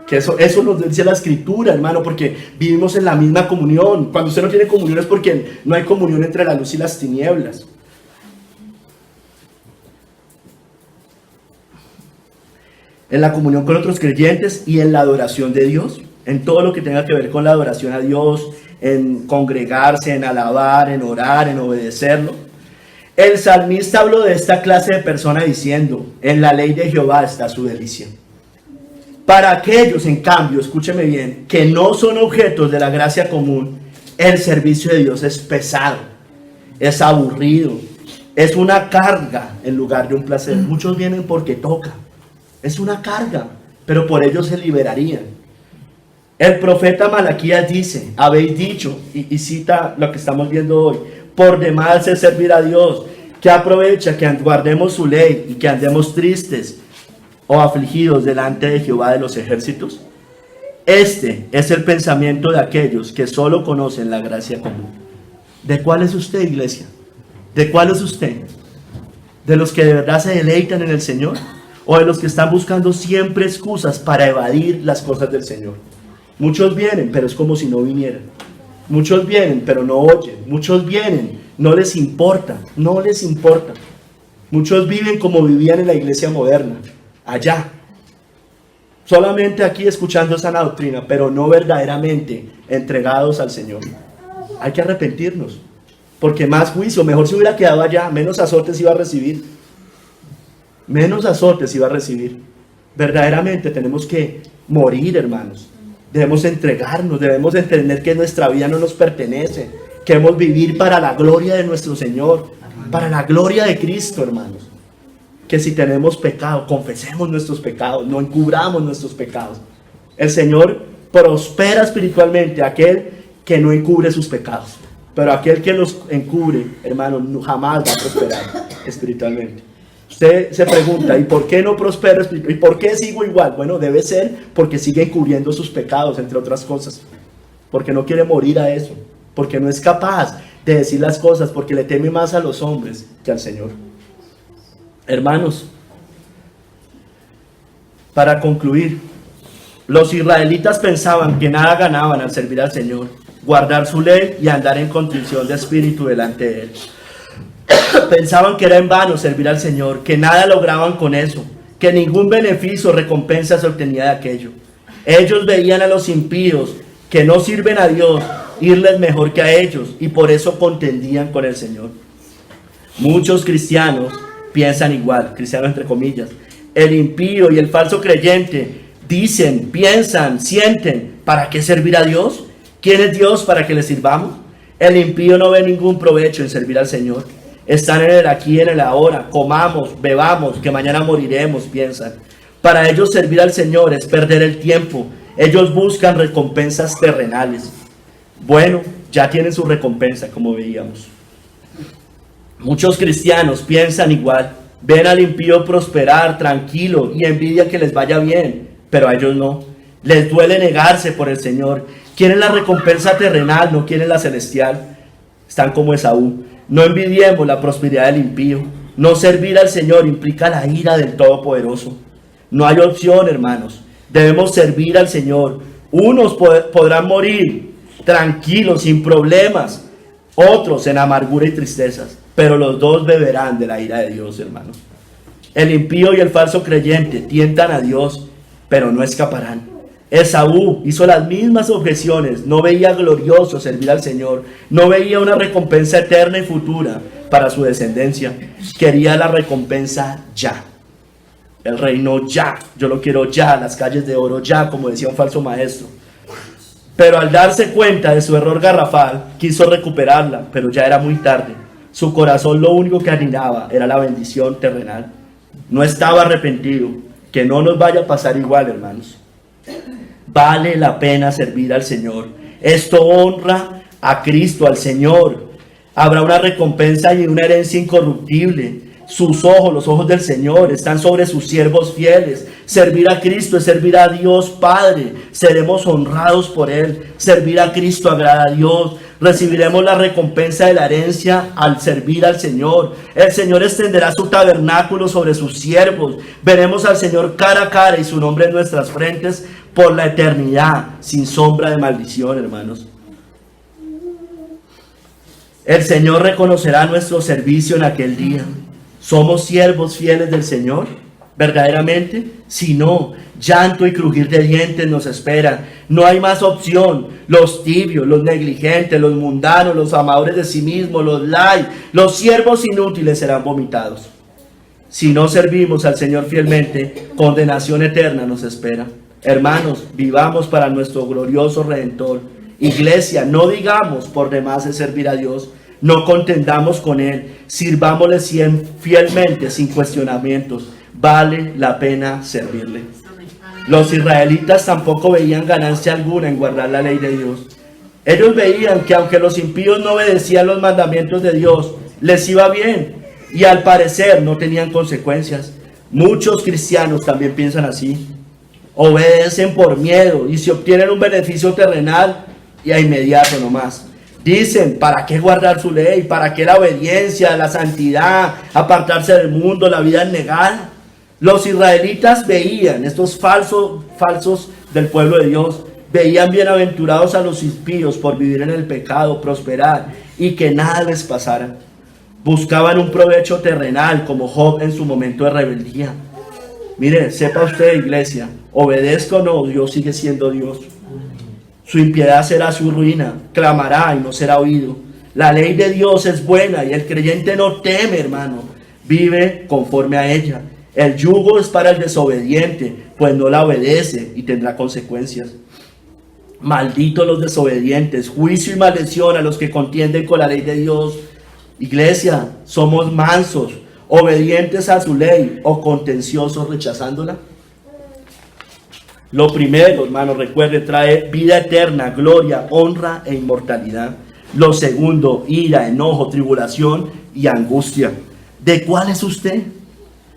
que eso nos dice la Escritura, hermano, porque vivimos en la misma comunión. Cuando usted no tiene comunión es porque no hay comunión entre la luz y las tinieblas. En la comunión con otros creyentes y en la adoración de Dios, en todo lo que tenga que ver con la adoración a Dios, en congregarse, en alabar, en orar, en obedecerlo. El salmista habló de esta clase de persona diciendo: en la ley de Jehová está su delicia. Para aquellos, en cambio, escúcheme bien, que no son objetos de la gracia común, el servicio de Dios es pesado, es aburrido, es una carga en lugar de un placer. Muchos vienen porque toca, es una carga, pero por ello se liberarían. El profeta Malaquías dice: habéis dicho, y cita lo que estamos viendo hoy, por demás es servir a Dios, que aprovecha que guardemos su ley y que andemos tristes o afligidos delante de Jehová de los ejércitos. Este es el pensamiento de aquellos que solo conocen la gracia común. ¿De cuál es usted, iglesia? ¿De cuál es usted? ¿De los que de verdad se deleitan en el Señor? ¿O de los que están buscando siempre excusas para evadir las cosas del Señor? Muchos vienen, pero es como si no vinieran. Muchos vienen, pero no oyen. Muchos vienen, no les importa, no les importa. Muchos viven como vivían en la iglesia moderna, allá. Solamente aquí escuchando sana doctrina, pero no verdaderamente entregados al Señor. Hay que arrepentirnos, porque más juicio, mejor se hubiera quedado allá, menos azotes iba a recibir. Menos azotes iba a recibir. Verdaderamente tenemos que morir, hermanos. Debemos entregarnos, debemos entender que nuestra vida no nos pertenece, que debemos vivir para la gloria de nuestro Señor, para la gloria de Cristo, hermanos. Que si tenemos pecado, confesemos nuestros pecados, no encubramos nuestros pecados. El Señor prospera espiritualmente a aquel que no encubre sus pecados, pero aquel que los encubre, hermano, jamás va a prosperar espiritualmente. Usted se pregunta: ¿y por qué no prospero espiritualmente? ¿Y por qué sigo igual? Bueno, debe ser porque sigue encubriendo sus pecados, entre otras cosas, porque no quiere morir a eso, porque no es capaz de decir las cosas, porque le teme más a los hombres que al Señor. Hermanos, para concluir, los israelitas pensaban que nada ganaban al servir al Señor, guardar su ley y andar en contrición de espíritu delante de Él. Pensaban que era en vano servir al Señor, que nada lograban con eso, que ningún beneficio o recompensa se obtenía de aquello. Ellos veían a los impíos que no sirven a Dios irles mejor que a ellos, y por eso contendían con el Señor. Muchos cristianos piensan igual, cristianos entre comillas. El impío y el falso creyente dicen, piensan, sienten: ¿para qué servir a Dios? ¿Quién es Dios para que le sirvamos? El impío no ve ningún provecho en servir al Señor. Están en el aquí y en el ahora. Comamos, bebamos, que mañana moriremos, piensan. Para ellos servir al Señor es perder el tiempo. Ellos buscan recompensas terrenales. Bueno, ya tienen su recompensa, como veíamos. Muchos cristianos piensan igual. Ven al impío prosperar, tranquilo, y envidia que les vaya bien, pero a ellos no. Les duele negarse por el Señor. Quieren la recompensa terrenal, no quieren la celestial. Están como Esaú. No envidiemos la prosperidad del impío. No servir al Señor implica la ira del Todopoderoso. No hay opción, hermanos. Debemos servir al Señor. Unos podrán morir tranquilos, sin problemas. Otros en amargura y tristezas. Pero los dos beberán de la ira de Dios, hermanos. El impío y el falso creyente tientan a Dios, pero no escaparán. Esaú hizo las mismas objeciones. No veía glorioso servir al Señor. No veía una recompensa eterna y futura para su descendencia. Quería la recompensa ya. El reino ya. Yo lo quiero ya. Las calles de oro ya, como decía un falso maestro. Pero al darse cuenta de su error garrafal, quiso recuperarla, pero ya era muy tarde. Su corazón lo único que anhelaba era la bendición terrenal. No estaba arrepentido. Que no nos vaya a pasar igual, hermanos. Vale la pena servir al Señor. Esto honra a Cristo, al Señor. Habrá una recompensa y una herencia incorruptible. Sus ojos, los ojos del Señor, están sobre sus siervos fieles. Servir a Cristo es servir a Dios Padre. Seremos honrados por Él. Servir a Cristo agrada a Dios. Recibiremos la recompensa de la herencia al servir al Señor. El Señor extenderá su tabernáculo sobre sus siervos. Veremos al Señor cara a cara y su nombre en nuestras frentes por la eternidad, sin sombra de maldición, hermanos. El Señor reconocerá nuestro servicio en aquel día. ¿Somos siervos fieles del Señor? ¿Verdaderamente? Si no, llanto y crujir de dientes nos espera. No hay más opción. Los tibios, los negligentes, los mundanos, los amadores de sí mismos, los light, los siervos inútiles serán vomitados. Si no servimos al Señor fielmente, condenación eterna nos espera. Hermanos, vivamos para nuestro glorioso Redentor. Iglesia, no digamos por demás de servir a Dios. No contendamos con Él. Sirvámosle fielmente, sin cuestionamientos. Vale la pena servirle. Los israelitas tampoco veían ganancia alguna en guardar la ley de Dios. Ellos veían que aunque los impíos no obedecían los mandamientos de Dios, les iba bien y al parecer no tenían consecuencias. Muchos cristianos también piensan así. Obedecen por miedo y si obtienen un beneficio terrenal y a inmediato nomás. Dicen, ¿para qué guardar su ley? ¿Para qué la obediencia, la santidad, apartarse del mundo, la vida negada? Los israelitas veían, estos falsos del pueblo de Dios, veían bienaventurados a los impíos por vivir en el pecado, prosperar y que nada les pasara. Buscaban un provecho terrenal como Job en su momento de rebeldía. Mire, sepa usted, iglesia, obedezca o no, Dios sigue siendo Dios. Su impiedad será su ruina, clamará y no será oído. La ley de Dios es buena y el creyente no teme, hermano, vive conforme a ella. El yugo es para el desobediente, pues no la obedece y tendrá consecuencias. Malditos los desobedientes, juicio y maldición a los que contienden con la ley de Dios. Iglesia, somos mansos, obedientes a su ley o contenciosos rechazándola. Lo primero, hermano, recuerde, trae vida eterna, gloria, honra e inmortalidad. Lo segundo, ira, enojo, tribulación y angustia. ¿De cuál es usted?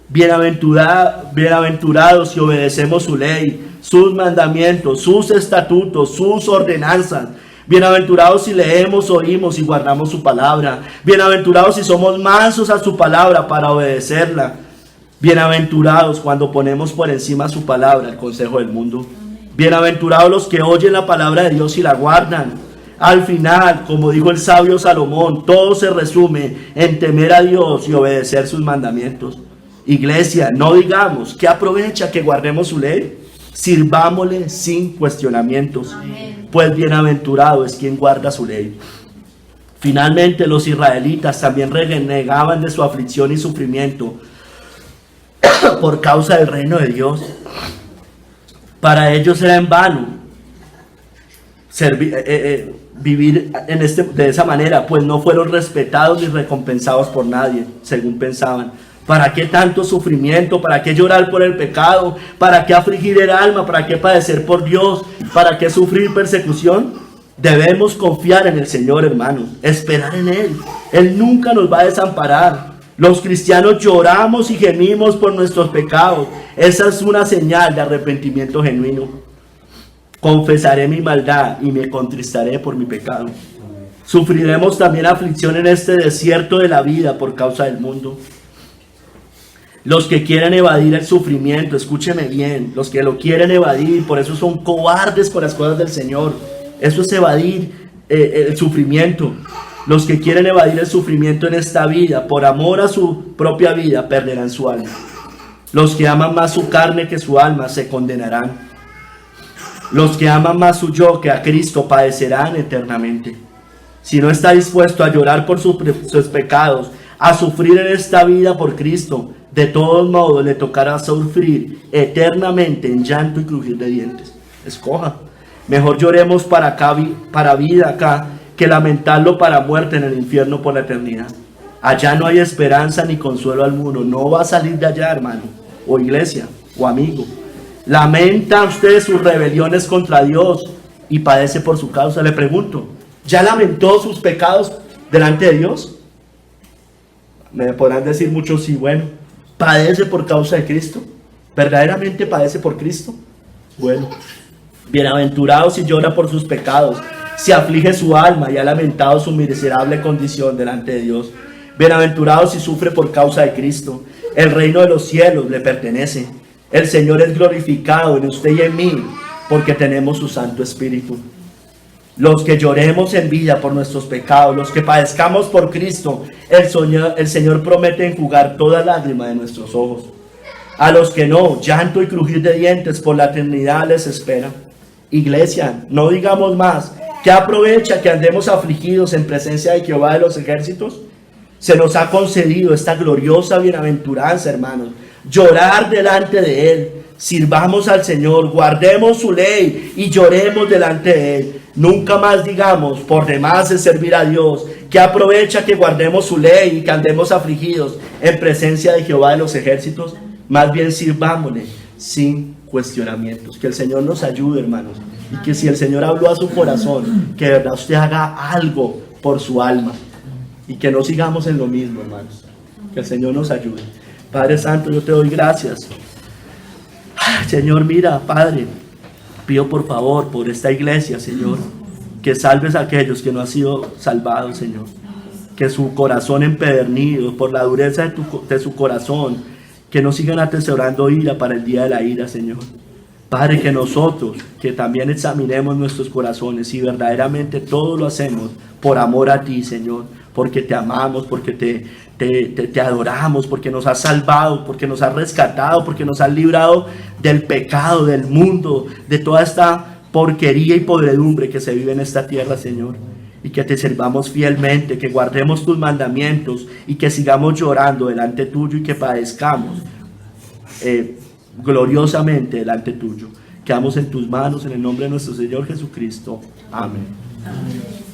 Bienaventurados si obedecemos su ley, sus mandamientos, sus estatutos, sus ordenanzas. Bienaventurados si leemos, oímos y guardamos su palabra. Bienaventurados si somos mansos a su palabra para obedecerla. Bienaventurados cuando ponemos por encima su palabra, el consejo del mundo. Bienaventurados los que oyen la palabra de Dios y la guardan. Al final, como dijo el sabio Salomón, todo se resume en temer a Dios y obedecer sus mandamientos. Iglesia, no digamos que aprovecha que guardemos su ley, sirvámosle sin cuestionamientos. Amén. Pues bienaventurado es quien guarda su ley. Finalmente, los israelitas también renegaban de su aflicción y sufrimiento por causa del reino de Dios. Para ellos era en vano vivir de esa manera, pues no fueron respetados ni recompensados por nadie, según pensaban. ¿Para qué tanto sufrimiento? ¿Para qué llorar por el pecado? ¿Para qué afligir el alma? ¿Para qué padecer por Dios? ¿Para qué sufrir persecución? Debemos confiar en el Señor, hermanos, esperar en Él. Él nunca nos va a desamparar. Los cristianos lloramos y gemimos por nuestros pecados. Esa es una señal de arrepentimiento genuino. Confesaré mi maldad y me contristaré por mi pecado. Sufriremos también aflicción en este desierto de la vida por causa del mundo. Los que quieren evadir el sufrimiento, escúcheme bien, los que lo quieren evadir, por eso son cobardes con las cosas del Señor. Eso es evadir el sufrimiento. Los que quieren evadir el sufrimiento en esta vida, por amor a su propia vida, perderán su alma. Los que aman más su carne que su alma se condenarán. Los que aman más su yo que a Cristo padecerán eternamente. Si no está dispuesto a llorar por sus pecados, a sufrir en esta vida por Cristo, de todos modos le tocará sufrir eternamente en llanto y crujir de dientes. Escoja. Mejor lloremos para vida acá, que lamentarlo para muerte en el infierno por la eternidad. Allá no hay esperanza ni consuelo alguno. No va a salir de allá, hermano, o iglesia, o amigo. ¿Lamenta usted sus rebeliones contra Dios y padece por su causa? Le pregunto, ¿ya lamentó sus pecados delante de Dios? Me podrán decir muchos, sí, bueno, ¿padece por causa de Cristo? ¿Verdaderamente padece por Cristo? Bueno, bienaventurado si llora por sus pecados, si aflige su alma y ha lamentado su miserable condición delante de Dios. Bienaventurado si sufre por causa de Cristo. El reino de los cielos le pertenece. El Señor es glorificado en usted y en mí, porque tenemos su Santo Espíritu. Los que lloremos en vida por nuestros pecados, los que padezcamos por Cristo, el Señor promete enjugar toda lágrima de nuestros ojos. A los que no, llanto y crujir de dientes por la eternidad les espera. Iglesia, no digamos más. ¿Qué aprovecha que andemos afligidos en presencia de Jehová de los ejércitos? Se nos ha concedido esta gloriosa bienaventuranza, hermanos. Llorar delante de Él. Sirvamos al Señor, guardemos su ley y lloremos delante de Él. Nunca más digamos, por demás de servir a Dios. ¿Qué aprovecha que guardemos su ley y que andemos afligidos en presencia de Jehová de los ejércitos? Más bien sirvámosle sin cuestionamientos. Que el Señor nos ayude, hermanos. Y que si el Señor habló a su corazón, que de verdad usted haga algo por su alma. Y que no sigamos en lo mismo, hermanos. Que el Señor nos ayude. Padre Santo, yo te doy gracias. Señor, mira, Padre, pido por favor por esta iglesia, Señor, que salves a aquellos que no han sido salvados, Señor. Que su corazón empedernido, por la dureza de su corazón, que no sigan atesorando ira para el día de la ira, Señor. Padre, que nosotros, que también examinemos nuestros corazones y verdaderamente todo lo hacemos por amor a ti, Señor, porque te amamos, porque te adoramos, porque nos has salvado, porque nos has rescatado, porque nos has librado del pecado, del mundo, de toda esta porquería y podredumbre que se vive en esta tierra, Señor. Y que te servamos fielmente, que guardemos tus mandamientos y que sigamos llorando delante tuyo y que padezcamos gloriosamente delante tuyo. Quedamos en tus manos en el nombre de nuestro Señor Jesucristo. Amén. Amén.